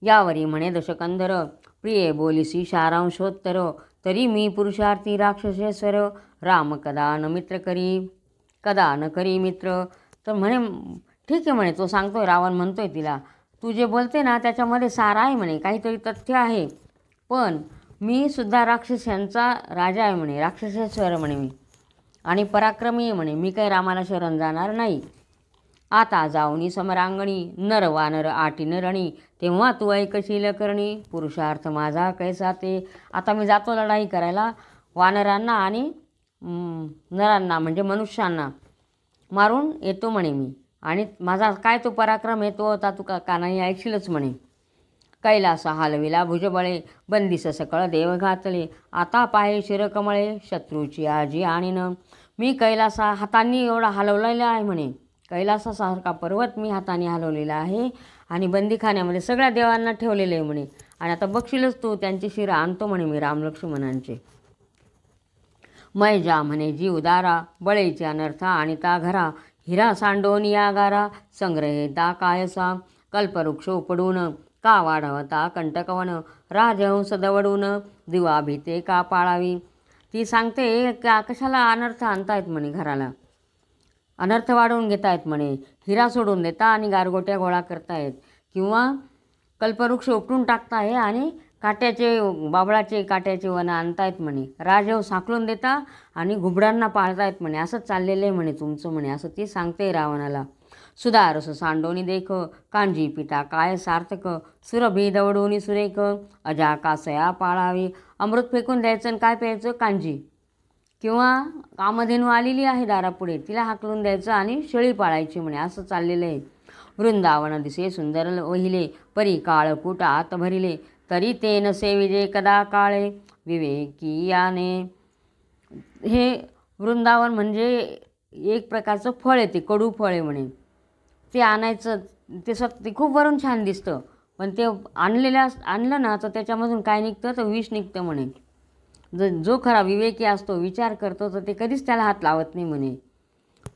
यावरी म्हणे दशकंधर प्रिये बोलिसी सारांशोत्तर तरी मी पुरुषार्थी राक्षसेश्वर राम कदा न करी मित्र. तर म्हणे ठीक आहे म्हणे, तो सांगतोय, रावण म्हणतोय तिला, तू जे बोलते ना त्याच्यामध्ये सार आहे म्हणे, काहीतरी तथ्य आहे, पण मी सुद्धा राक्षसांचा राजा आहे म्हणे, राक्षसेश्वर म्हणे मी, आणि पराक्रमी आहे म्हणे, मी काही रामाला शरण जाणार नाही. आता जाऊनी समरांगणी, नर वानर आटीन रणी, तेव्हा तू ऐकशील करणी, पुरुषार्थ माझा कैसा ते. आता मी जातो लढाई करायला, वानरांना आणि नरांना म्हणजे मनुष्यांना मारून येतो म्हणे मी, आणि माझा काय तो पराक्रम आहे तो आता तू कानाही ऐकशीलच म्हणे. कैलास हालविला भुजबळे, बंदिस सकळ देव घातले, आता पाहे शिरकमळे, शत्रूची आजी आणीन. मी कैलासा हातांनी एवढा हलवलेला आहे म्हणे, कैलासासारखा पर्वत मी हाताने हलवलेला आहे, आणि बंदीखान्यामध्ये सगळ्या देवांना ठेवलेले आहे म्हणे, आणि आता बघशीलच तू त्यांची शिरा आणतो म्हणे मी रामलक्ष्मणांचे. मैजा म्हणे जीव दारा, बळेचे अनर्थ आणिता घरा, हिरा सांडोनिया गारा, संग्रहेता कायसा, कल्पवृक्ष उपडून का वाढवता कंटकवन, राजहंस दवडून दिवा भीते का पाळावी. ती सांगते का कशाला अनर्थ आणतायत म्हणे, घराला अनर्थ वाढवून घेतायत म्हणे, हिरा सोडून देता आणि गारगोट्या गोळा करतायत, किंवा कल्पवृक्ष उपटून टाकताय आणि बाबळाचे काट्याचे वन आणतायत म्हणे, राजहंस साकळून देता आणि घुबडांना पाळतायत म्हणे, असं चाललेलं आहे म्हणे तुमचं म्हणे, असं ती सांगते रावणाला. सुधारस सांडोनी देख, कांजी पिता काय सार्थक, सुरभी दवडोनी सुरेख, अजा कासया पाळावी. अमृत फेकून द्यायचं आणि काय प्यायचं, कांजी, किंवा कामधेनू आलेली आहे दारापुढे, तिला हाकलून द्यायचं आणि शेळी पाळायची म्हणे, असं चाललेलं आहे. वृंदावन दिसे सुंदर वहिले, परी काळकूट आत भरिले, तरी ते नसे विजे कदा काळे, विवेकी याने. हे वृंदावन म्हणजे एक प्रकारचं फळ आहे, ते कडू फळ आहे म्हणे, ते आणायचं, ते खूप वरून छान दिसतं, पण ते आणलं ना तर त्याच्यामधून काय निघतं, तर विष निघतं म्हणे. जो खरा विवेकी असतो, विचार करतो, तर ते कधीच त्याला हात लावत नाही म्हणे.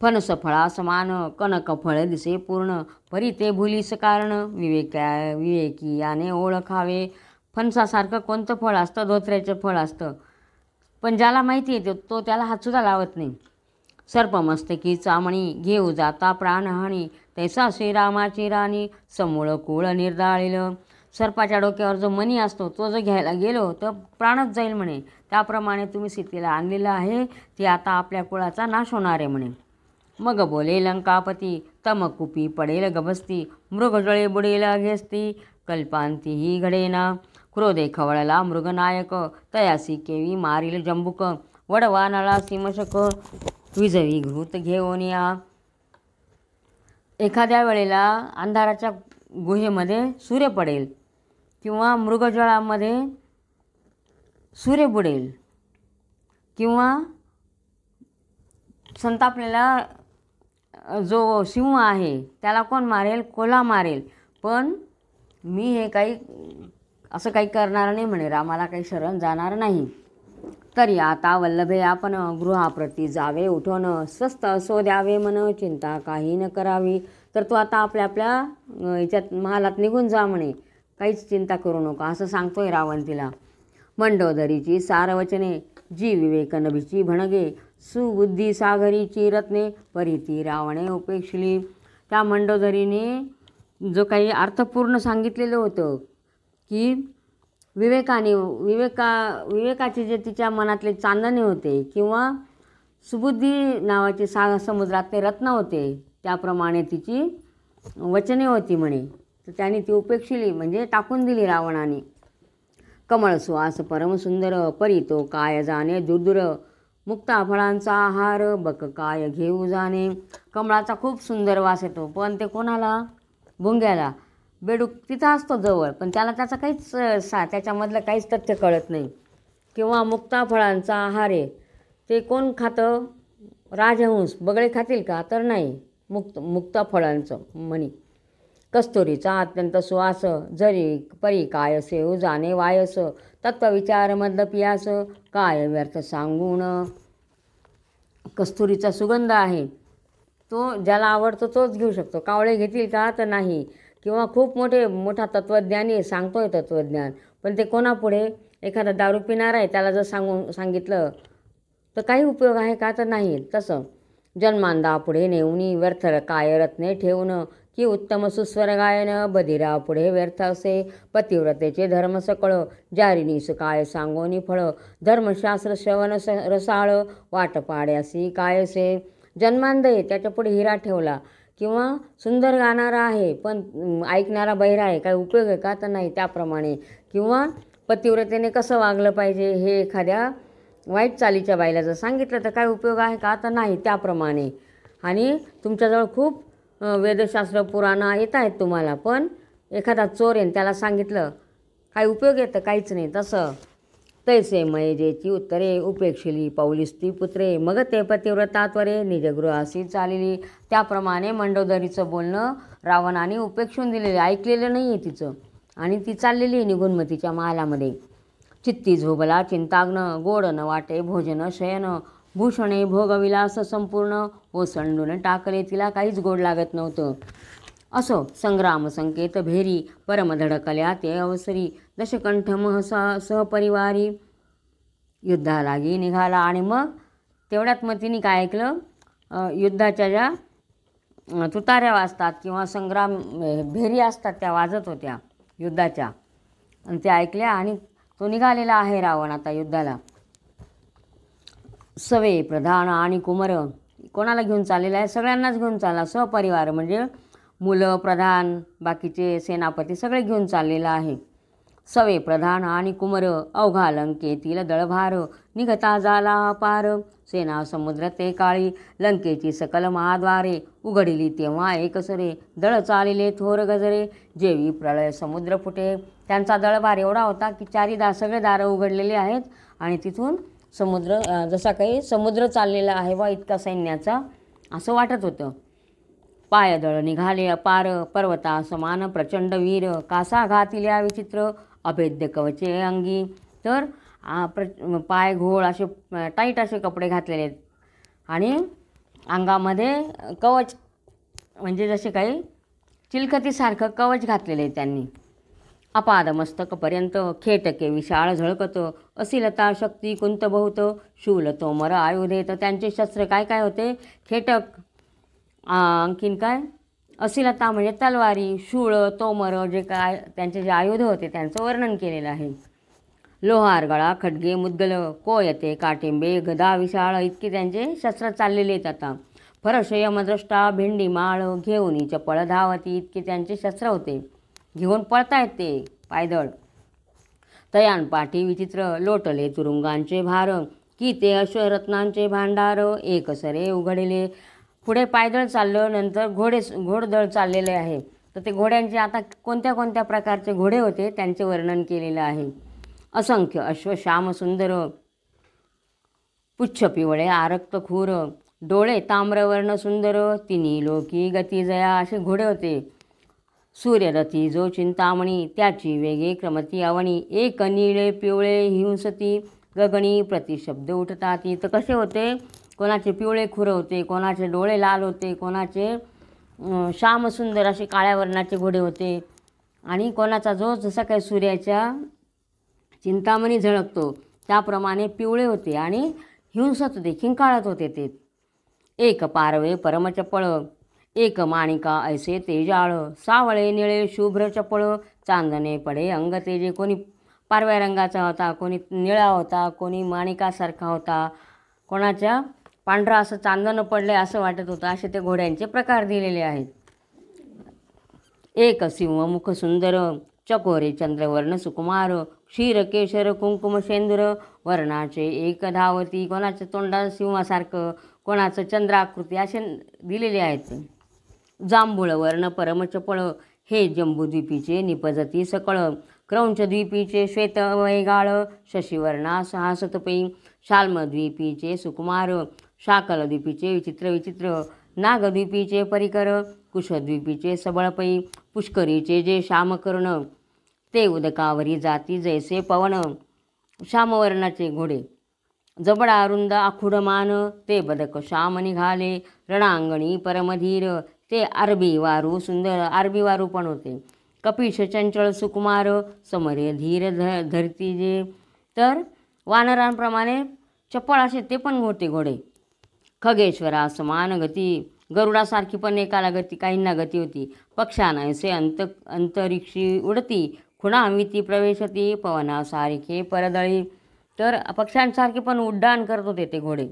फणस फळा समान, कनक फळ दिसे पूर्ण, परी ते भुलीस कारण, विवेकी याने ओळखावे. फणसासारखं कोणतं फळ असतं, धोत्र्याचं फळ असतं, पण ज्याला माहिती आहे तो त्याला हातसुद्धा लावत नाही. सर्पमस्तकी चामणी, घेऊ जाता प्राणहानी, तैसा श्रीरामाची राणी, समूळ कुळ निर्दाळिलं. सर्पाच्या डोक्यावर जो मणी असतो तो जर घ्यायला गेलो तर प्राणच जाईल म्हणे, त्याप्रमाणे तुम्ही सीतेला आणलेलं आहे, ती आता आपल्या कुळाचा नाश होणार आहे म्हणे. मग बोले लंकापती, तमकुपी पडेल गबस्ती, मृगजळे बुडेल घेस्ती, कल्पांती ही घडेना. क्रोधे खवळला मृगनायक, तयासी केवी मारील जंबुक, वडवा नळा सीमशक, विजवी घृत घेऊन या. एखाद्या वेळेला अंधाराच्या गुहेमध्ये सूर्य पडेल, किंवा मृगजळामध्ये सूर्य बुडेल, किंवा संतापलेला जो सिंह आहे त्याला कोण मारेल, कोल्हा मारेल, पण मी हे असं काही करणार नाही म्हणे, रामाला काही शरण जाणार नाही. तरी आता वल्लभे आपण, गृहाप्रती जावे उठून, स्वस्त असो द्यावे मन, चिंता काही न करावी. तर तू आता आपल्या याच्यात महालात निघून जा म्हणे, काहीच चिंता करू नका, असं सांगतोय रावण तिला. मंडोदरीची सारवचने, जी विवेक नभीची भणगे, सुबुद्धी सागरीची रत्ने, परीती रावणे उपेक्षली. त्या मंडोदरीने जो काही अर्थपूर्ण सांगितलेलं होतं, की विवेकाचे जे तिच्या मनातले चांदणे होते, किंवा सुबुद्धी नावाचे समुद्रातले रत्न होते, त्याप्रमाणे तिची वचने होती म्हणे, तर त्याने ती उपेक्षिली म्हणजे टाकून दिली रावणाने. कमळ सुवास परमसुंदर, परी तो काय जाणे दुर्दुर, मुक्ता फळांचा आहार, बक काय घेऊ जाणे. कमळाचा खूप सुंदर वास येतो, पण ते कोणाला, भुंग्याला, बेडूक तिथं असतो जवळ, पण त्याला त्याचं काहीच त्याच्यामधलं काहीच तथ्य कळत नाही. किंवा मुक्ता फळांचा आहार आहे, ते कोण खातं, राजहंस, बगळे खातील का, तर नाही, मुक्ता फळांचं म्हणी. कस्तुरीचा अत्यंत सुवास, जरी परी काय सेव जाणे वायस, तत्वविचार मद पियास, काय व्यर्थ सांगून. कस्तुरीचा सुगंध आहे, तो ज्याला आवडतो तोच घेऊ शकतो, कावळे घेतील का, तर नाही. किंवा खूप मोठा तत्त्वज्ञानी सांगतोय तत्त्वज्ञान, पण ते कोणापुढे, एखादा दारू पिणारा आहे त्याला जर सांगितलं तर काही उपयोग आहे का, तर नाही. तसं जन्मांदा पुढे नेऊनी व्यर्थ काय रत्ने ठेवून, की उत्तम सुस्वर गायन बधिरा पुढे व्यर्थ असे. पतिव्रतेचे धर्म सकळ जारिनीस काय सांगोनी फळ, धर्मशास्त्र श्रवण रसाळ वाट पाड्यासी कायसे. जन्मांदे त्याच्या पुढे हिरा ठेवला किंवा सुंदर गाणारा आहे पण ऐकणारा बहिरा आहे, काय उपयोग आहे का, तर नाही. त्याप्रमाणे किंवा पतिव्रतेने कसं वागलं पाहिजे हे एखाद्या वाईट चालीच्या बाईला जर सांगितलं तर काय उपयोग आहे का, तर नाही. त्याप्रमाणे आणि तुमच्याजवळ खूप वेदशास्त्र पुराणं येत आहेत तुम्हाला, पण एखादा चोर आहे त्याला सांगितलं काय उपयोग येतं, काहीच नाही. तसं तैसे मयजेची उत्तरे उपेक्षिली पौलिस्ती पुत्रे, मग ते पतिव्रता त्वरे निजगृहासी चालिली. त्याप्रमाणे मंडोदरीचं बोलणं रावणाने उपेक्षून दिलेलं, ऐकलेलं नाही आहे तिचं, आणि ती चाललेली आहे निघून मग तिच्या महालामध्ये. चित्ती झोबला चिंताग्न गोड न वाटे भोजन शयन, भूषणे भोगविलास संपूर्ण ओसंडून टाकले, तिला काहीच गोड लागत नव्हतं. असो संग्राम संकेत भेरी परम धडकल्या ते अवसरी, दशकंठ सहपरिवारी युद्धालागी निघाला. आणि मग तेवढ्यात मग तिने काय ऐकलं, युद्धाच्या ज्या तुताऱ्या वाजतात किंवा संग्राम भेरी असतात त्या वाजत होत्या युद्धाच्या, आणि त्या ऐकल्या आणि तो निघालेला आहे रावण आता युद्धाला. सवे प्रधान आणि कुमर, कोणाला घेऊन चाललेला आहे, सगळ्यांनाच घेऊन चालला. सहपरिवार म्हणजे मुलं प्रधान बाकीचे सेनापती सगळे घेऊन चाललेला आहे. सवे प्रधान आणि कुमर अवघा लंकेतील दळभार, निघता झाला पार सेना समुद्र ते काळी, लंकेची सकल महाद्वारे उघडिली तेव्हा एकसरे, दळ चालिले थोर गजरे जेवी प्रळय समुद्र फुटे. त्यांचा दळभार एवढा होता की चारी सगळे दारं उघडलेले आहेत आणि तिथून समुद्र जसा काही समुद्र चाललेला आहे वा इतका सैन्याचा असं वाटत होतं. पायदळ निघाले अपार पर्वता समान प्रचंड वीर, कासा घातिल्या विचित्र अभेद्य कवचे अंगी. तर पाय घोळ असे टाईट असे कपडे घातलेले आहेत आणि अंगामध्ये कवच म्हणजे जसे काही चिलखतीसारखं कवच घातलेले आहे त्यांनी. अपाद मस्तकपर्यंत खेटके विशाळ झळकत, असिलता शक्ती कुंत बहुत शूल तोमर आयुधे. तर त्यांचे शस्त्र काय काय होते, खेटक, आणखीन काय असिलता म्हणजे तलवारी, शूळ तोमर जे काय त्यांचे जे आयुध होते त्यांचं वर्णन केलेलं आहे. लोहार गळा खड्गे मुद्गल कोयते काटिंबे गदा विशाळ, इतके त्यांचे शस्त्र चाललेले आहेत आता. फरश यमद्रष्टा भेंडी माळ घेऊन चपळ धावती, इतके त्यांचे शस्त्र होते, घेऊन पळतायत ते पायदळ. तयान पाठी विचित्र लोटले तुरुंगांचे भार, की ते अश्वरत्नांचे भांडार एक सरे उघडले. पुढे पायदळ चाललं, नंतर घोडदळ चाललेले आहे. तर ते घोड्यांचे आता कोणत्या कोणत्या प्रकारचे घोडे होते त्यांचे वर्णन केलेलं आहे. असंख्य अश्व श्याम सुंदर पुच्छ पिवळे आरक्त खूर, डोळे ताम्रवर्ण सुंदर तिन्ही लोकी गती जया, असे घोडे होते. सूर्यरथी जो चिंतामणी त्याची वेगे क्रमती अवणी, एक निळे पिवळे हिंसती गगनी प्रतिशब्द उठताती. तर कसे होते, कोणाचे पिवळे खुर होते, कोणाचे डोळे लाल होते, कोणाचे श्यामसुंदर असे काळ्या वर्णाचे घोडे होते, आणि कोणाचा जो जसा काही सूर्याच्या चिंतामणी झळकतो त्याप्रमाणे पिवळे होते आणि हिंसत होते, खिंकाळत होते ते. एक पारवे परमचपळ एक माणिका ऐसे तेजाळ, सावळे निळे शुभ्र चपळ चांदणे पडे अंग तेजे. कोणी पारव्या रंगाचा होता, कोणी निळा होता, कोणी माणिकासारखा होता, कोणाच्या पांढरा असं चांदणं पडले असं वाटत होतं. असे ते घोड्यांचे प्रकार दिलेले आहेत. एक सिंहमुख सुंदर चकोरे चंद्रवर्ण सुकुमार, क्षीर केशर कुंकुम शेंदूर वर्णाचे एक धावती. कोणाचं तोंडा सिंहासारखं, कोणाचं चंद्राकृती असे दिलेले आहेत. जांभूळ वर्ण परमचपळ हे जंबूद्वीपीचे निपजती सकळ, क्रौंचद्वीपीचे श्वेत वैगाळ शशिवर्णा सहासतपै, शाल्मद्वीपीचे सुकुमार शाकलद्वीपीचे विचित्र विचित्र, नागद्वीपीचे परिकर कुशद्वीपीचे सबळपै, पुष्करीचे जे श्यामकर्ण ते उदकावरी जाती जैसे पवन. श्यामवर्णाचे घोडे, जबडा अरुंद आखुडमान ते बदक श्याम निघाले, रणांगणी परमधीर ते अरबी वारू सुंदर, अरबी वारू पण होते. कपिश चंचळ सुकुमार समरे धीर धरती जे. तर वानरांप्रमाणे चपळ असे ते पण होते घोडे. खगेश्वरा समान गती, गरुडासारखी पण एकाला गती काहींना गती होती. पक्षांऐसे अंतरिक्षी उडती, खुणामिती प्रवेशती, पवनासारखे परदळी. तर पक्ष्यांसारखे पण उड्डाण करत होते ते घोडे.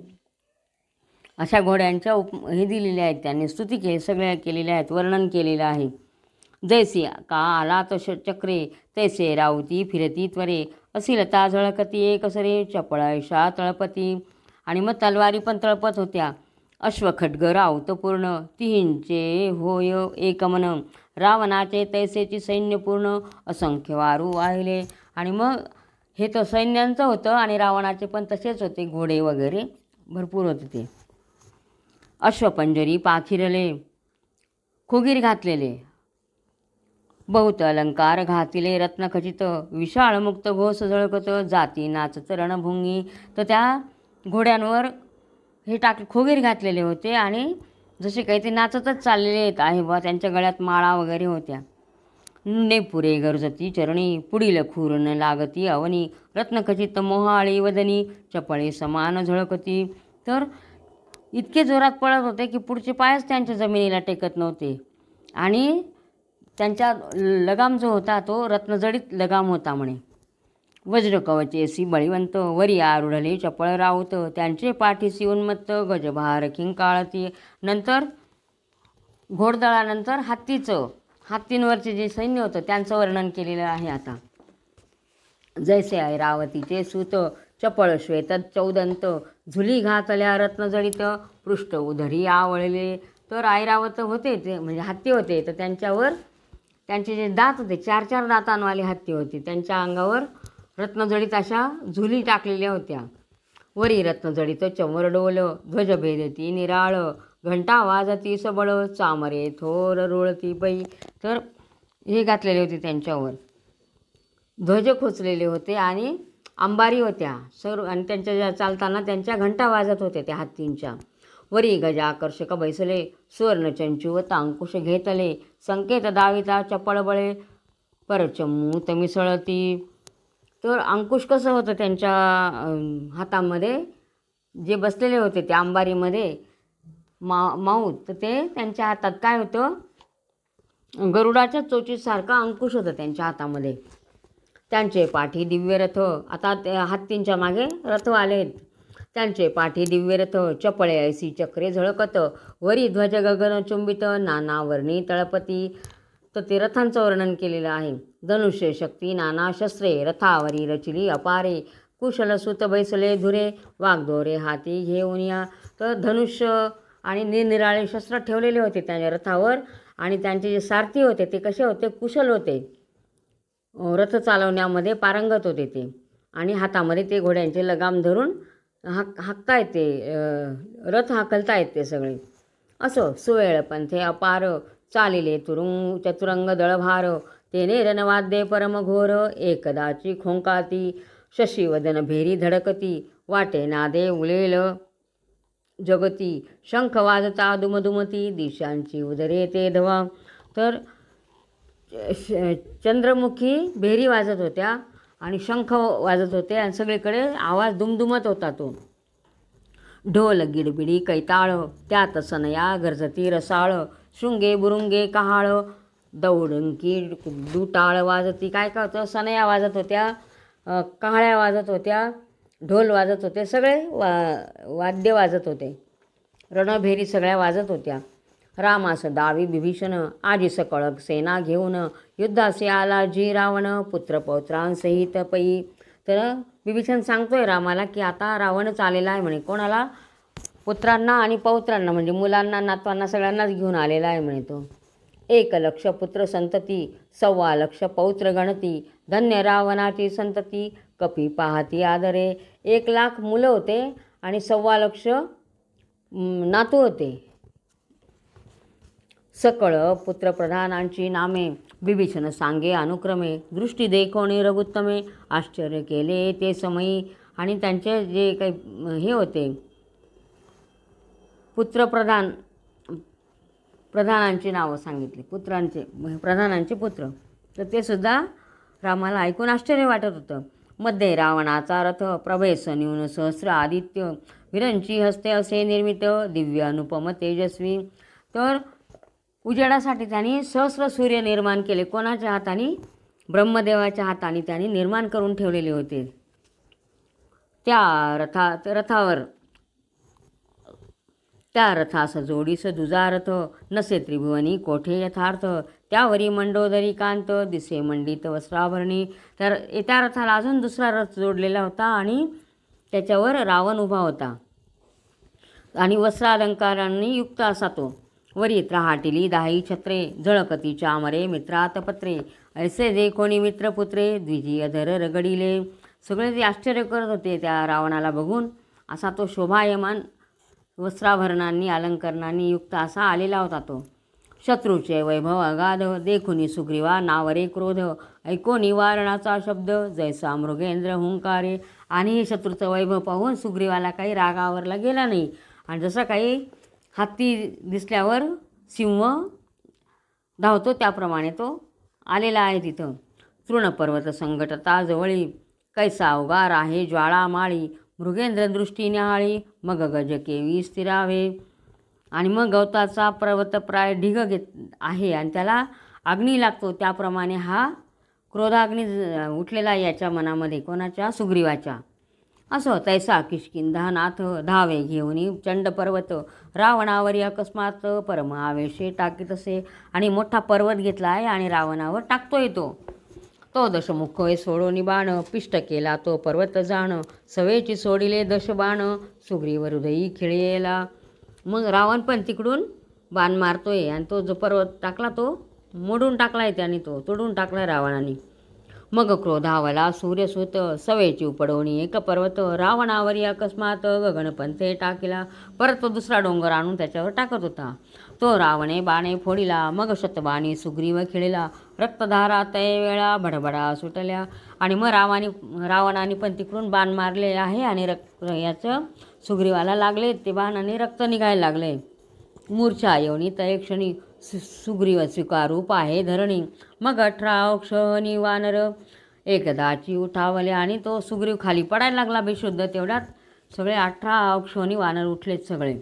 अशा घोड्यांच्या हे दिलेल्या आहेत, त्यांनी स्तुती केली, सगळ्या केलेल्या आहेत, वर्णन केलेलं आहे. जैसी का आला तश चक्रे, तैसे रावती फिरती त्वरे, असी लता झळकती एकसरे, चपळायशा तळपती. आणि मग तलवारी पण तळपत होत्या. अश्वखड्ग रावत पूर्ण, तिहींचे होय एकमन, रावणाचे तैसेची सैन्य पूर्ण, असंख्य वारू वाहिले. आणि मग हे तर सैन्यांचं होतं आणि रावणाचे पण तसेच होते, घोडे वगैरे भरपूर होते ते. अश्वपंजरी पाखिरले, खुगीर घातलेले, बहुत अलंकार घातिले रत्नखचित, विशाळ मुक्त घोष झळकत, जाती नाचत रणभुंगी. तर त्या घोड्यांवर हे खोगीर घातलेले होते आणि जसे काही ते नाचतच चाललेले आहे बा, त्यांच्या गळ्यात माळा वगैरे होत्या. नेपुरे गरजती चरणी, पुढील खूर्ण लागती अवनी, रत्नखचित मोहाळी वदनी, चपळे समान झळकती. तर इतके जोरात पळत होते की पुढचे पायच त्यांच्या जमिनीला टेकत नव्हते. आणि त्यांच्या लगाम जो होता तो रत्नजडित लगाम होता म्हणे. वज्रकवचेसी बळीवंत, वरी आरुढले चपळ राऊत, त्यांचे पाठीसी उन्मत्त, गजभार किंकाळती. नंतर घोडदळानंतर हत्तींवरचे जे सैन्य होतं त्यांचं वर्णन केलेलं आहे आता. जैसे ऐरावतीचे सूत, चपळ श्वेत चौदंत, झुली घातल्या रत्नजडित, पृष्ठ उधरी आवळले. तर ऐरावत होते ते म्हणजे हत्ती होते, तर त्यांच्यावर त्यांचे जे दात होते 4-4 दातांवाले हत्ती होते, त्यांच्या अंगावर रत्नजडित अशा झुली टाकलेल्या होत्या. वरी रत्नजडित चंवर डोल, ध्वज भेदती निराळ, घंटा वाजती सबळ, चामरे थोर रुळती पै. तर हे घातलेले होते त्यांच्यावर, ध्वज खोचलेले होते आणि अंबारी होत्या सर्व, आणि त्यांच्या चालताना त्यांच्या घंटा वाजत होत्या त्या हत्तींच्या. वरी गजाकर्षक बैसले, सुवर्णचंचुवत अंकुश घेतले, संकेत दाविता चपळ बळे, परचमू तमिसळती. तर अंकुश कसं होतं त्यांच्या हातामध्ये, जे बसलेले होते त्या अंबारीमध्ये माऊत, तर ते त्यांच्या हातात काय होतं, गरुडाच्या चोचीसारखा अंकुश होतं त्यांच्या हातामध्ये. त्यांचे पाठी दिव्य रथ, आता त्या हत्तींच्या मागे रथ आले आहेत. त्यांचे पाठी दिव्य रथ, चपळे ऐसी चक्रे झळकत, वरी ध्वज गगन चुंबित, नाना वर्णी तळपती. तर ते रथांचं वर्णन केलेलं आहे. धनुष्य शक्ती नाना शस्त्रे, रथावरी रचिली अपारे, कुशल सुत बैसले धुरे, वाघदोरे हाती घेऊन या. तर धनुष्य आणि निरनिराळे शस्त्र ठेवलेले होते त्यांच्या रथावर, आणि त्यांचे जे सारथी होते ते कसे होते, कुशल होते, रथ चालवण्यामध्ये पारंगत होते ते, आणि हातामध्ये ते घोड्यांचे लगाम धरून हाकता येते, रथ हाकलता येते सगळे. असो सुवेळ पंथे अपार, चालिले चतुरंग दळभार, तेने रणवाद्ये परमघोर, एकदाची खोंकाती, शशीवदन भेरी धडकती, वाटे नादे उलेल जगती, शंख वाजता दुमदुमती, दिशांची उदरे ते धवा. तर चंद्रमुखी भेरी वाजत होत्या आणि शंख वाजत होते आणि सगळीकडे आवाज दुमदुमत होता तो. ढोल गिडबिडी कैताळ, त्यात सनया गरजती रसाळ, शृंगे बुरुंगे कहाळ, दौडंकी दुटाळ वाजती. काय काय होतं, सनया वाजत होत्या, कहाळ्या वाजत होत्या, ढोल वाजत होते, सगळे वाद्य वाजत होते, रणभेरी सगळ्या वाजत होत्या. रामास दावी विभीषण, आजी सकळक सेना घेऊन, युद्धासे आला जी रावण, पुत्र पौत्रांसहित पै. तर विभीषण सांगतोय रामाला की आता रावणच आलेला आहे म्हणे. कोणाला, पुत्रांना आणि पौत्रांना, म्हणजे मुलांना नातवांना सगळ्यांनाच घेऊन आलेला आहे म्हणे तो. 1,00,000 पुत्र संतती, 1,25,00,000 पौत्र गणती, धन्य रावणाची संतती, कपी पाहती आदरे. 1,00,000 मुलं होते आणि 1,25,00,000 नातू होते. सकळ पुत्रप्रधानांची नामे, विभीषण सांगे अनुक्रमे, दृष्टी देखोणी रघुत्तमे, आश्चर्य केले ते समयी. आणि त्यांचे जे काही हे होते प्रधानांची नावं सांगितली, प्रधानांचे पुत्र, तर ते सुद्धा रामाला ऐकून आश्चर्य वाटत होतं. मध्ये रावणाचा रथ प्रभेस न्यून सहस्र आदित्य विरंची हस्ते असे निर्मित दिव्य अनुपम तेजस्वी. तर उजेडासाठी त्यांनी सहस्र सूर्य निर्माण केले. कोणाच्या हाताने? ब्रह्मदेवाच्या हाताने त्यांनी निर्माण करून ठेवलेले होते. त्या रथास जोडीस दुजा रथ नसे त्रिभुवनी कोठे यथार्थ. त्यावरी मंडोदरी कांत दिसे मंडित वस्त्राभरणी. तर त्या रथाला अजून दुसरा रथ जोडलेला होता आणि त्याच्यावर रावण उभा होता आणि वस्त्रालंकारांनी युक्त असा तो. वरी त्राहाटिली दाही छत्रे झळकती चामरे मित्रात पत्रे. ऐसे जे कोणी मित्रपुत्रे द्विजी अधर रगडिले. सगळे ते आश्चर्य करत होते त्या रावणाला बघून. असा तो शोभायमान वस्त्राभरणांनी अलंकरणांनी युक्त असा आलेला होता तो. शत्रूचे वैभव अगाध देखुनी सुग्रीवा नावरे क्रोध. ऐको निवारणाचा शब्द जैसा मृगेंद्र हुंकारे. आणि हे शत्रूचं वैभव पाहून सुग्रीवाला काही रागावरला गेला नाही. आणि जसं काही हत्ती दिसल्यावर सिंह धावतो त्याप्रमाणे तो आलेला आहे तिथं. तृणपर्वत संकटता जवळी कैसा अवगार आहे ज्वाळा माळी. मृगेंद्र दृष्टी न्याहाळी मग गज केवी स्थिरावे. आणि मग गवताचा पर्वत प्राय ढिग आहे आणि त्याला अग्नी लागतो. त्याप्रमाणे हा क्रोधाग्नी उठलेला आहे याच्या मनामध्ये. कोणाच्या? सुग्रीवाच्या. असं तैसा किष्किंधा नाथ धावे घेऊन चंड पर्वत. रावणावरी अकस्मात परम आवेशे टाकीत असे. आणि मोठा पर्वत घेतला आहे आणि रावणावर टाकतोय तो दशमुख सोडोनी बाण. पिष्ट केला तो पर्वत जाण सवेची सोडिले दश बाण. सुग्रीव हृदयी खिळेला. मग रावण पण तिकडून बाण मारतोय आणि तो जो पर्वत टाकला तो मोडून टाकलाय त्याने, तो तोडून टाकलाय रावणाने. मग क्रोधावला सूर्यसूत सवेची उपडवणी एक पर्वत. रावणावरी अकस्मात गगनपंथे टाकीला. परत तो दुसरा डोंगर आणून त्याच्यावर टाकत होता. तो रावणे बाणे फोडिला मग शतबाणी सुग्रीव खिळेला. रक्तधारा तय वेळा भडभडा सुटल्या. आणि मग रावणाने पण तिकडून बाण मारले आहे आणि याचं सुग्रीवाला लागले ते बाण आणि रक्त निघायला लागले. मूर्छा येऊनी तय क्षणी सुग्रीव स्वीकारूप आहे धरणी. मग 18 क्षणी वानर एकदाची उठावले. आणि तो सुग्रीव खाली पडायला लागला बेशुद्ध. तेवढ्यात सगळे 18 क्षणी वानर उठलेत सगळे.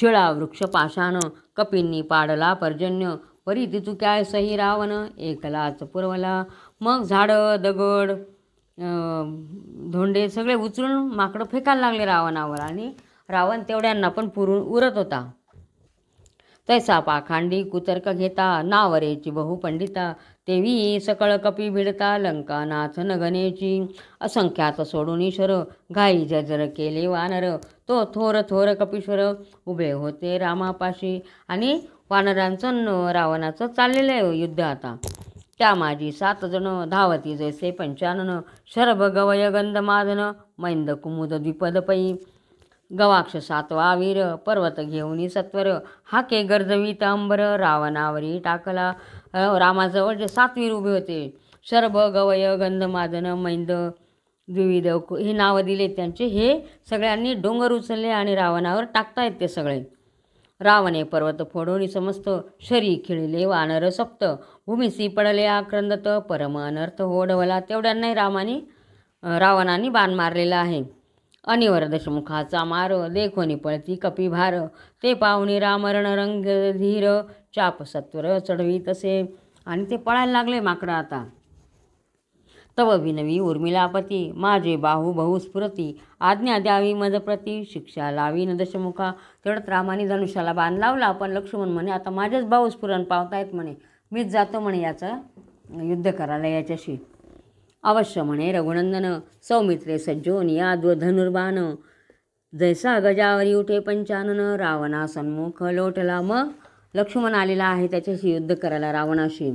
शिळा वृक्ष पाषाण कपींनी पाडला पर्जन्य. परी तिचुक्याय सही रावण एकलाच पुरवला. मग झाडं दगड धोंडे सगळे उचलून माकडं फेकायला लागले रावणावर. आणि रावण तेवढ्यांना पण पुरून उरत होता. तैसा पाखांडी कुतर्क घेता नावरेची बहुपंडिता. तेवी सकळ कपी भिडता लंका नाथ नगनेची. असंख्यात सोडून ईश्वर घाई जर्जर केले वानर. तो थोर थोर कपीश्वर उभे होते रामापाशी. आणि वानरांचं रावणाचं चाललेलं युद्ध आता. त्या माझी 7 जण धावती जैसे 95. शरभ गवय गंधमादन मैंद कुमुद द्विपद पै. गवाक्ष 7वा वीर पर्वत घेऊनी सत्वर. हाके गर्जवीत अंबर रावणावरी टाकला. रामाजवळ जे 7 वीर उभे होते, शरभ गवय गंधमादन मैंद द्विविध हे नावं दिले त्यांचे. हे सगळ्यांनी डोंगर उचलले आणि रावणावर टाकतायत ते सगळे. रावणे पर्वत फोडून समस्त शरी खिळले वानर सप्त. भूमिसी पडले आक्रंदत परम अनर्थ ओढवला. तेवढ्यांनाही रावणाने बाण मारलेला आहे. अनिवर दशमुखाचा मार देखोनी पळती कपिभार. ते पाहुणे रामरण रंग धीर चाप सत्वर चढवी तसे. आणि ते पळायला लागले माकडं आता. तव विनवी उर्मिलापती माझे बाहू बहु स्फुरती. आज्ञा द्यावी मदप्रती शिक्षा लावी न दशमुखा. तेवढ्यात रामाने धनुष्याला बाण लावला. पण लक्ष्मण म्हणे आता माझेच भाऊ स्फुरण पावतायत म्हणे, मीच जातो म्हणे याचं युद्ध करायला याच्याशी. अवश्य म्हणे रघुनंदन सौमित्रे सज्जोन या धनुर्बाण. जैसा गजावरी उठे पंचानन रावणा सन्मुख लोटला. मग लक्ष्मण आलेला आहे त्याच्याशी युद्ध करायला रावणाशी.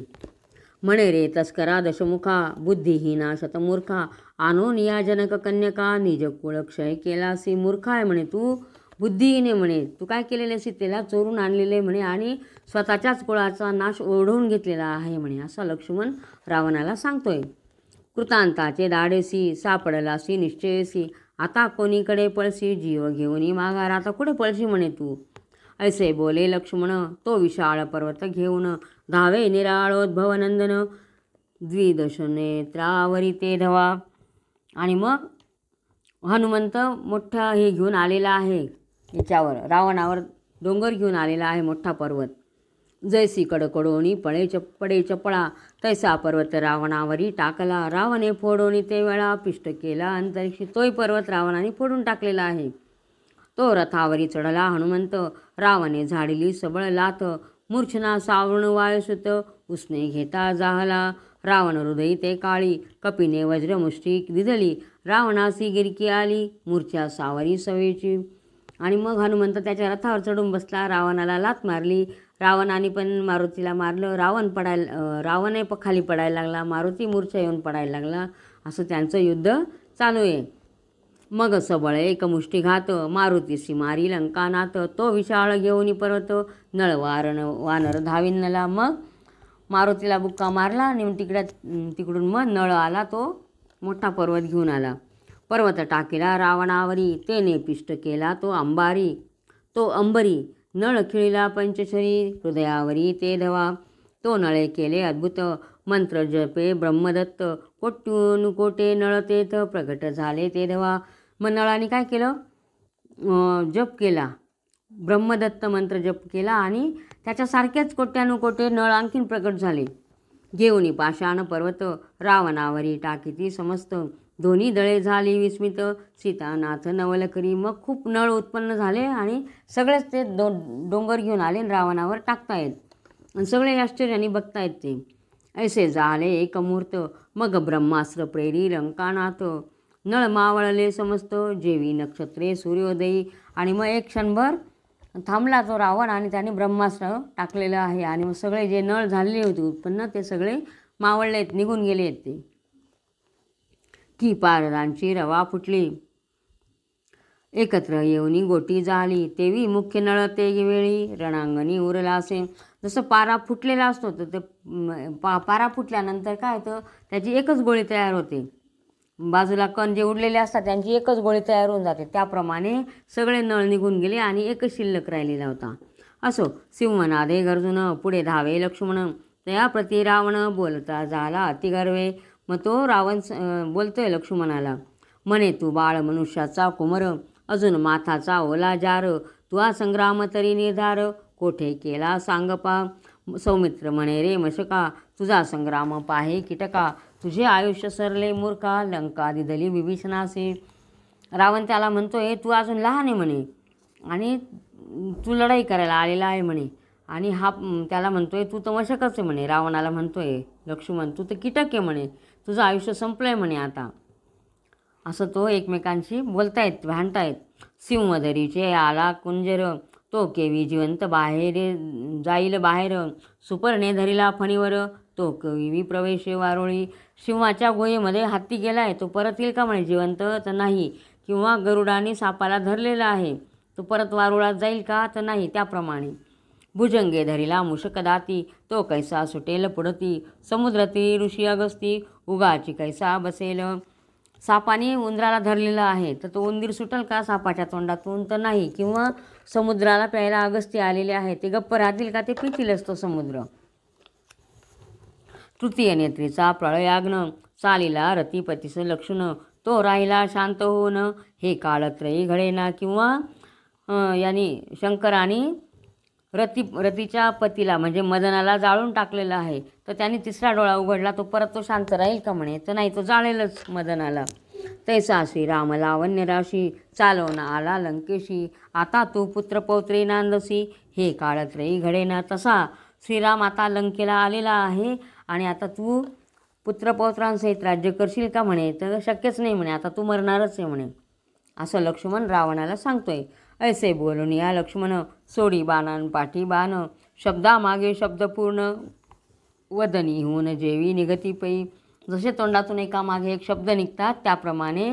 म्हणे रे तस्करा दशमुखा बुद्धिहीना शतमूर्खा. आणून या जनक कन्यका निज कुळ क्षय केलासी. मूर्ख आहे म्हणे तू, बुद्धिहीने म्हणे तू काय केलेले असे त्याला चोरून आणलेले म्हणे आणि स्वतःच्याच कुळाचा नाश ओढवून घेतलेला आहे म्हणे, असा लक्ष्मण रावणाला सांगतोय. कृतांताचे दाडेसी सापडलासी निश्चयसी. आता कोणीकडे पळसी जीव घेऊन माघार. आता कुठे पळशी म्हणे तू. ऐसे बोले लक्ष्मण तो विशाळ पर्वत घेऊन. धावे निराळोद्भवनंदन द्विदशनेत्रावरी ते धवा. आणि मग हनुमंत मोठा हे घेऊन आलेला आहे, याच्यावर रावणावर डोंगर घेऊन आलेला आहे, मोठा पर्वत. जैसी कडकडोनी पडे चपळा, तैसा पर्वत रावणावरी टाकला. रावणे फोडोनी ते वेळा, पिष्ट केला अंतरिक्षी. तोही पर्वत रावणाने फोडून टाकलेला आहे. तो रथावरी चढला हनुमंत, रावणे झाडिली सबळ लाथ. मूर्छना सावरून वायुसुत, उसने घेता जाहला. रावण हृदयी ते काळी, कपिने वज्रमुष्टी दिधली. रावणासी गिरकी आली, मूर्छा सावरी सवेची. आणि मग हनुमंत त्याच्या रथावर चढून बसला, रावणाला लाथ मारली. रावणाने पण मारुतीला मारलं. रावण खाली पडायला लागला, मारुती मूर्छा येऊन पडायला लागला. असं त्यांचं युद्ध चालू आहे. मग सबळ एक मुष्टीघात, मारुतीसी मारी लंकानाथ. तो विशाळ घेऊन पर्वत, नळ वानर धाविनला. मग मारुतीला बुक्का मारला आणि तिकडून मग नळ आला, तो मोठा पर्वत घेऊन आला. पर्वत टाकीला रावणावरी, तेने पिष्ट केला तो अंबरी. नळ खिळीला पंचशरी, हृदयावरी ते धवा. तो नळे केले अद्भुत, मंत्र जपे ब्रह्मदत्त. कोट्यून कोटे नळ तेथ, प्रगट झाले ते धवा. मग नळाने काय केलं, जप केला, ब्रह्मदत्त मंत्र जप केला आणि त्याच्यासारखेच कोट्यानुकोटे नळ आणखीन प्रकट झाले. घेऊनी पाषाण पर्वत, रावणावरी टाकीती समस्त. दोन्ही दळे झाली विस्मित, सीतानाथ नवल करी. मग खूप नळ उत्पन्न झाले आणि सगळेच ते डोंगर घेऊन आले आणि रावणावर टाकतायत आणि सगळे आश्चर्याने बघतायत ते. ऐसे झाले एक मुहूर्त, मग ब्रह्मास्त्र प्रेरी लंकानाथ. नळ मावळले समस्त, जेवी नक्षत्रे सूर्योदयी. आणि मग एक क्षणभर थांबला तो रावण आणि त्याने ब्रह्मास्त्र टाकलेलं आहे. आणि मग सगळे जे नळ झालेले होते उत्पन्न, ते सगळे मावळले आहेत, निघून गेले आहेत ते. की पारदांची रवा फुटली, एकत्र येऊनी गोटी झाली. तेवी मुख्य नळ ते वेळी, रणांगणी उरला असे. जसं पारा फुटलेला असतो तर ते पारा फुटल्यानंतर काय तर त्याची एकच गोळी तयार होते. बाजूला कण जे उडलेले असतात त्यांची एकच गोळी तयार होऊन जाते. त्याप्रमाणे सगळे नळ निघून गेले आणि एकच शिल्लक राहिलेला होता. असो सिंहनादे गर्जुन, पुढे धावे लक्ष्मण. तया प्रति रावण बोलता झाला अतिगर्वे. मग तो रावण बोलतोय लक्ष्मणाला, म्हणे तू बाळ मनुष्याचा कुमर, अजून माथाचा ओला जार. तुझा संग्राम तरी निर्धार, कोठे केला सांगपा. सौमित्र म्हणे रे मशका, तुझा संग्राम पाहे किटका. तुझे आयुष्य सरले मूर्खा, लंका दिधली विभीषणासे. रावण त्याला म्हणतोय तू अजून लहान आहे म्हणे आणि तू लढाई करायला आलेला आहे म्हणे. आणि हा त्याला म्हणतोय तू तर मशकच आहे म्हणे. रावणाला म्हणतोय लक्ष्मण तू तर कीटक आहे म्हणे, तुझं आयुष्य संपलं आहे म्हणे आता. असं तो एकमेकांशी बोलतायत, भांडतायत. सिंहदरीचे आला कुंजर, तो केवी जिवंत बाहेर जाईल बाहेर. सुपर्णे धरिला फणीवर, तो केवी प्रवेश वारोळी. सिंहाच्या गुहेमध्ये हत्ती गेलाय, तो परत येईल का म्हणे जिवंत तर नाही. किंवा गरुडाने सापाला धरलेला आहे, तो परत वारुळात जाईल का तर नाही. त्याप्रमाणे भुजंगे धरिला मूषक दाती, तो कैसा सुटेल पुढती. समुद्रती ऋषी अगस्ती, उगाची कैसा बसेल. सापाने उंदराला धरलेलं आहे तर तो उंदीर सुटेल का सापाच्या तोंडातून तर नाही. किंवा समुद्राला प्यायला अगस्ती आलेले आहे, ते गप्प राहतील का, ते पितीलच तो समुद्र. तृतीय नेत्रीचा प्रळयाग्न, चालीला रतिपतीस लक्षण. तो राहिला शांत होऊन, हे काळत्रयी घडेना. किंवा यांनी शंकराने रतीच्या पतीला म्हणजे मदनाला जाळून टाकलेलं आहे, तर त्याने तिसरा डोळा उघडला, तो परत तो शांत राहील का म्हणे तर नाही, तो जाळेलच मदनाला. तैसा श्रीराम लावण्य राशी, चालवून आला लंकेशी. आता तू पुत्रपौत्री नांदसी, हे काळत्रयी घडेना. तसा श्रीराम आता लंकेला आलेला आहे आणि आता तू पुत्रपौत्रांसहित राज्य करशील का म्हणे तर शक्यच नाही म्हणे, आता तू मरणारच आहे म्हणे. असं लक्ष्मण रावणाला सांगतोय. ऐसे बोलून या लक्ष्मण, सोडी बाणांपाठी बाण. शब्दामागे शब्द पूर्ण, वदनी होऊन जेवी निगती पै. जसे तोंडातून एकामागे एक शब्द निघतात त्याप्रमाणे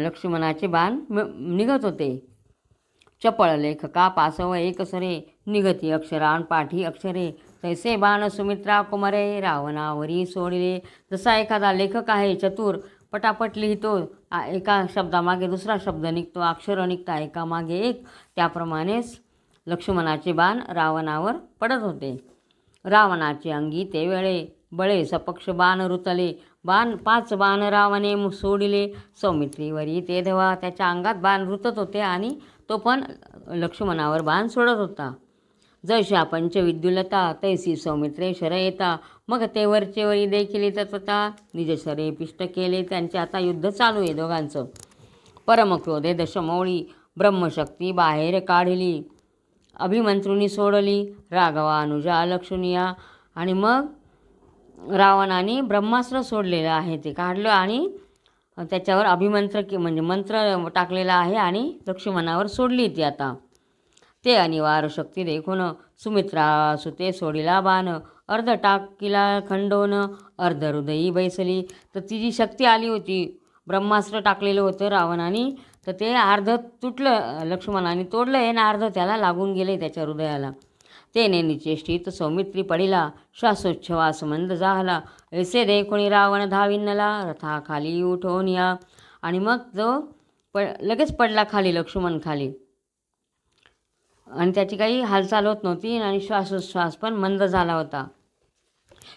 लक्ष्मणाचे बाण निघत होते. चपळ लेखका पासव एकसरे, निगती अक्षरांपाठी अक्षरे. तैसे बाण सुमित्रा कुमारे, रावणावरी सोडिले. जसा एखादा लेखक आहे चतुर, पटापट लिहितो, एका शब्दामागे दुसरा शब्द निघतो, अक्षर निघता एकामागे एक, त्याप्रमाणेच लक्ष्मणाचे बाण रावणावर पडत होते. रावणाचे अंगी ते वेळे, बळे सपक्ष बाण रुतले. 5 बाण रावणे सोडिले. सौमित्रीवरी ते धवा. त्याच्या अंगात बाण रुतत होते आणि तो पण लक्ष्मणावर बाण सोडत होता. जशा पंचविद्युलता तैसी सौमित्रे शर येता. मग ते वरचेवरी देखील तत्वता निज शरे पिष्ट केले. त्यांचे आता युद्ध चालू आहे दोघांचं. परमक्रोधे दशमौळी ब्रह्मशक्ती बाहेर काढली. अभिमंत्रुनी सोडली. राघवा अनुजा लक्ष्मणिया. आणि मग रावणाने ब्रह्मास्त्र सोडलेलं आहे ते काढलं आणि त्याच्यावर म्हणजे मंत्र टाकलेला आहे आणि लक्ष्मणावर सोडली ती आता. ते अनिवार्य शक्ती देखून सुमित्रा सुते सोडिला बाण. अर्ध टाकिला खंडोन अर्ध हृदयी बैसली. तर ती जी शक्ती आली होती, ब्रह्मास्त्र टाकलेलं होतं रावणाने, तर ते अर्ध तुटलं, लक्ष्मणाने तोडलं आहे ना, अर्ध त्याला लागून गेले त्याच्या हृदयाला. तेने निचेष्टित सौमित्री पडिला. श्वासोच्छ्वास मंद झाला. ऐसे देखुणी रावण धाविनला रथाखाली उठवून या. आणि मग तो लगेच पडला खाली, लक्ष्मण खाली, आणि त्याची काही हालचाल होत नव्हती आणि श्वासोच्छ्वास पण मंद झाला होता.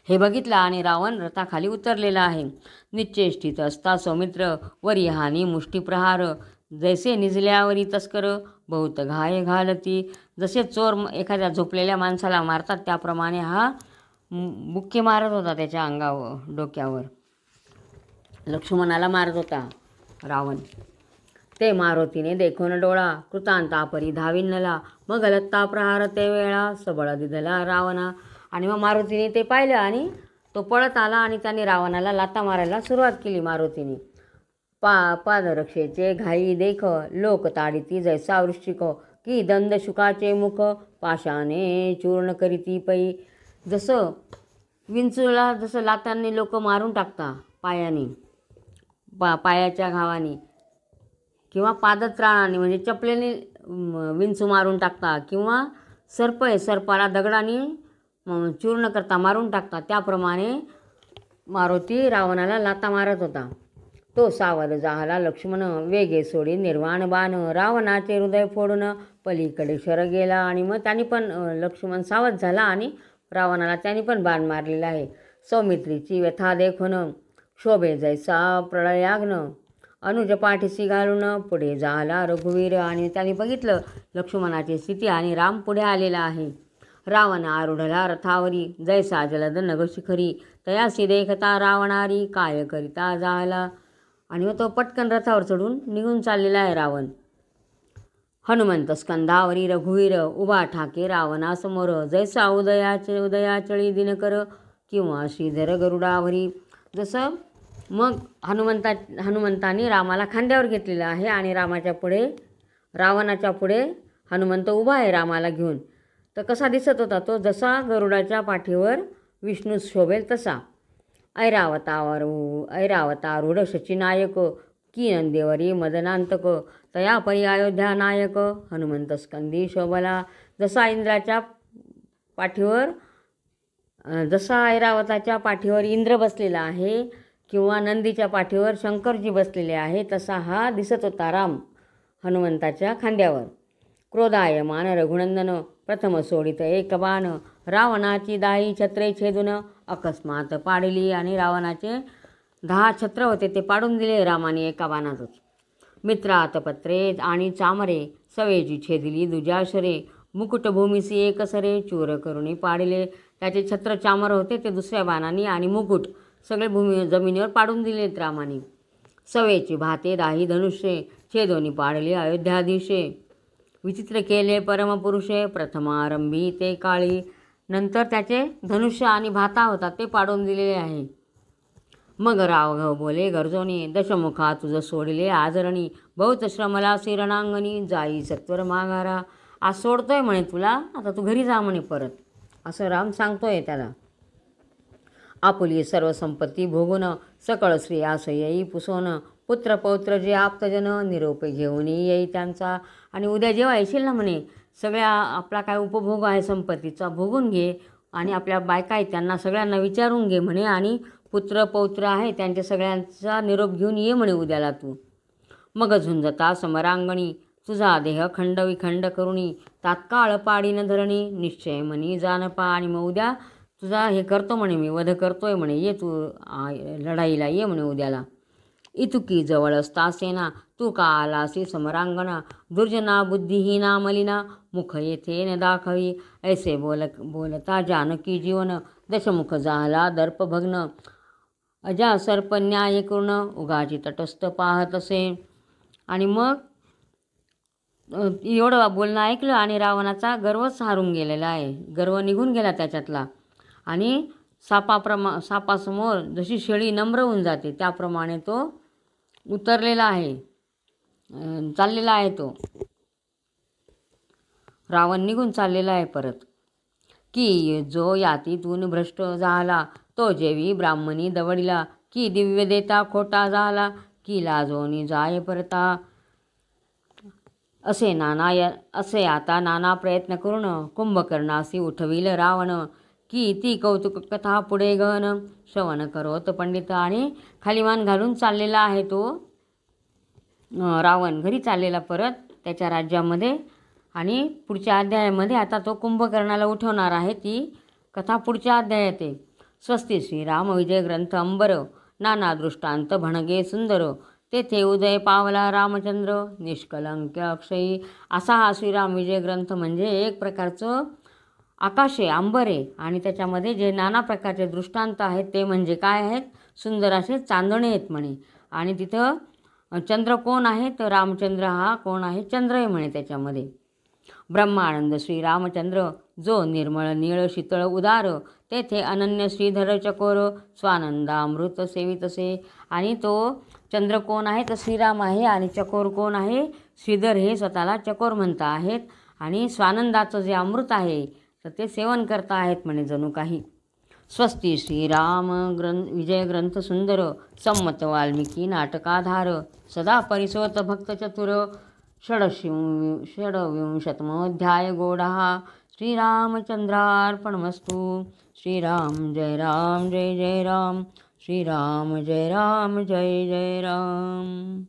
हे बघितलं आणि रावण रथाखाली उतरलेला आहे. निश्चेष्टित असता सौमित्र वरी हानी मुष्टीप्रहार. जैसे निजल्यावरी तस्कर बहुत घाय घालती. जसे चोर एखाद्या झोपलेल्या माणसाला मारतात त्याप्रमाणे हा बुक्के मारत होता त्याच्या अंगावर, डोक्यावर. लक्ष्मणाला मारत होता रावण. ते मारुतीने देखून डोळा कृतांतापरी धाविनला. मग लत्ता प्रहार ते वेळा सबळ दिधला रावणा. आणि मग मारुतीने ते पाहिलं आणि तो पळत आला आणि त्याने रावणाला लाथा मारायला सुरुवात केली मारुतीने. पादरक्षेचे घाई देख लोक ताडिती जैसा वृश्चिक. की दंद शुकाचे मुख पाशाने चूर्ण करीती पै. जसं विंचूला जसं लातांनी लोक मारून टाकता पायाने, पायाच्या घावाने, किंवा पादत्राणाने म्हणजे चपलेने विंचू मारून टाकता, किंवा सर्प आहे सर्पाला दगडाने चूर्ण करता मारून टाकता, त्याप्रमाणे मारुती रावणाला लाथा मारत होता. तो सावध झाला लक्ष्मण वेगे सोडी निर्वाण बाण. रावणाचे हृदय फोडून पलीकडे शर गेला. आणि मग त्यांनी पण लक्ष्मण सावध झाला आणि रावणाला त्यांनी पण बाण मारलेला आहे. सौमित्रीची व्यथा देखून शोभे जैसा प्रळयाग्न. अनुज पाठीशी घालून पुढे झाला रघुवीर. आणि त्यांनी बघितलं लक्ष्मणाची स्थिती आणि राम पुढे आलेला आहे. रावण आरूढला रथावरी जैसा जलद नभ शिखरी. तयासी देखता रावणारी काय करिता झाला. आणि मग तो पटकन रथावर चढून निघून चाललेला आहे रावण. हनुमंत स्कंधावरी रघुवीर उभा ठाके रावणासमोर. जैसा उदयाचळी दिनकर किंवा श्रीधर गरुडावरी. जसं मग हनुमंताने रामाला खांद्यावर घेतलेलं आहे आणि रावणाच्या पुढे हनुमंत उभा आहे रामाला घेऊन. तर कसा दिसत होता तो, जसा गरुडाच्या पाठीवर विष्णू शोभेल तसा. ऐरावतारूढ शचीनायक की नंदेवरी मदनांतक. तया परी अयोध्या नायक हनुमंत स्कंदी शोभला. जसा इंद्राच्या पाठीवर, जसा ऐरावताच्या पाठीवर इंद्र बसलेला आहे किंवा नंदीच्या पाठीवर शंकरजी बसलेले आहे, तसा हा दिसत होता राम हनुमंताच्या खांद्यावर. क्रोधायमान रघुनंदन प्रथम सोडित एक बाण. रावणाची 10 छत्रे छेदून अकस्मात पाडली. आणि रावणाचे 10 छत्र होते ते पाडून दिले रामाने एका बाणातच. मित्रात पत्रे आणि चामरे सवेची छेदिली दुजाशरे. मुकुटभूमीसी एक सरे चूर करुणी पाडले. त्याचे छत्र चामर होते ते दुसऱ्या बाणाने आणि मुकुट सगळे जमिनीवर पाडून दिलेत रामाने. सवेची भाते 10 धनुष्ये छेदोनी पाडली अयोध्याधीशे. विचित्र केले परमपुरुषे प्रथमारंभी ते काळी. नंतर त्याचे धनुष्य आणि भाता होता ते पाडून दिलेले आहे. मग रावघव बोले गर्जोनी दशमुखा तुझ सोडले आजरणी. बहुत श्रमलासी रणांगणी जाई सत्वर माघारा. आज सोडतोय म्हणे तुला, आता तू घरी जा म्हणे परत, असं राम सांगतोय त्याला. आपुली सर्व संपत्ती भोगून सकळ श्रेयास येई पुसोन. पुत्र पौत्र जे आप्तजन निरोप घेऊन येई त्यांचा. आणि उद्या जेव्हा येशील ना म्हणे, सगळ्या आपला काय उपभोग आहे संपत्तीचा भोगून घे आणि आपल्या बायका आहेत त्यांना सगळ्यांना विचारून घे म्हणे. आणि पुत्र पौत्र आहे त्यांच्या सगळ्यांचा निरोप घेऊन ये म्हणे उद्याला तू. मग झुंजता समरांगणी तुझा देह खंडविखंड करुणी. तात्काळ पाडीन धरणी निश्चय मनी जानपा. आणि मग उद्या तुझा हे करतो म्हणे, मी वध करतोय म्हणे, ये तू लढाईला ये म्हणे उद्याला. इतुकी जवळ असता सेना, तू का आलासी समरांगणा, दुर्जना बुद्धिहीना मलिना, मुख येथे न दाखवी, ऐसे बोलता जानकी जीवन, दशमुख झाला दर्पभग्न, अजा सर्प न्याय करून, उगाची तटस्थ पाहत असे. आणि मग एवढं बोलणं ऐकलं आणि रावणाचा गर्वच हारून गेलेला आहे, गर्व निघून गेला त्याच्यातला. आणि सापासमोर जशी शेळी नम्र होऊन जाते त्याप्रमाणे तो उतरलेला आहे, चाललेला आहे. तो रावण निघून चाललेला आहे परत. की जो यातीतून भ्रष्ट झाला, तो जेवी ब्राह्मणी दवडिला, की दिव्य देता खोटा झाला, की लाजोनी जाय परता. असे आता नाना प्रयत्न करून कुंभकर्णासी उठविल रावण, की ती कौतुक कथा पुढे गहन, श्रवण करोत पंडित. आणि खाली मान घालून चाललेला आहे तो रावण, घरी चाललेला परत त्याच्या राज्यामध्ये. आणि पुढच्या अध्यायामध्ये आता तो कुंभकर्णाला उठवणार आहे. ती कथा पुढच्या अध्यायात आहे. स्वस्ती श्रीराम विजय ग्रंथ अंबर, नाना दृष्टांत भणगे सुंदर, तेथे उदय पावला रामचंद्र, निष्कलंक अक्षयी. असा हा श्रीराम विजय ग्रंथ म्हणजे एक प्रकारचं आकाश आहे, अंबर आहे. आणि त्याच्यामध्ये जे नाना प्रकारचे दृष्टांत आहेत ते म्हणजे काय आहेत, सुंदर असे चांदणे आहेत म्हणे. आणि तिथं चंद्र कोण आहे, तर रामचंद्र हा कोण आहे, चंद्र आहे म्हणे त्याच्यामध्ये. ब्रह्मानंद श्रीरामचंद्र, जो निर्मळ नीळ शीतळ उदार, तेथे अनन्य श्रीधर चकोर, स्वानंदामृत सेवितसे. आणि तो चंद्र कोण आहे, तर श्रीराम आहे. आणि चकोर कोण आहे, श्रीधर हे स्वतःला चकोर म्हणता आहेत. आणि स्वानंदाचं जे अमृत आहे तर ते सेवन करता आहेत म्हणे जणू काही. स्वस्ती श्रीराम विजय ग्रंथ सुंदर, संमत वाल्मिकी नाटकाधार, सदा परिसोत भक्त चतुर, षडविंशतमोऽध्याय गोडा. श्रीरामचंद्रार्पणमस्तु. श्रीराम जय राम जय जय राम, श्रीराम जय राम जय जय राम.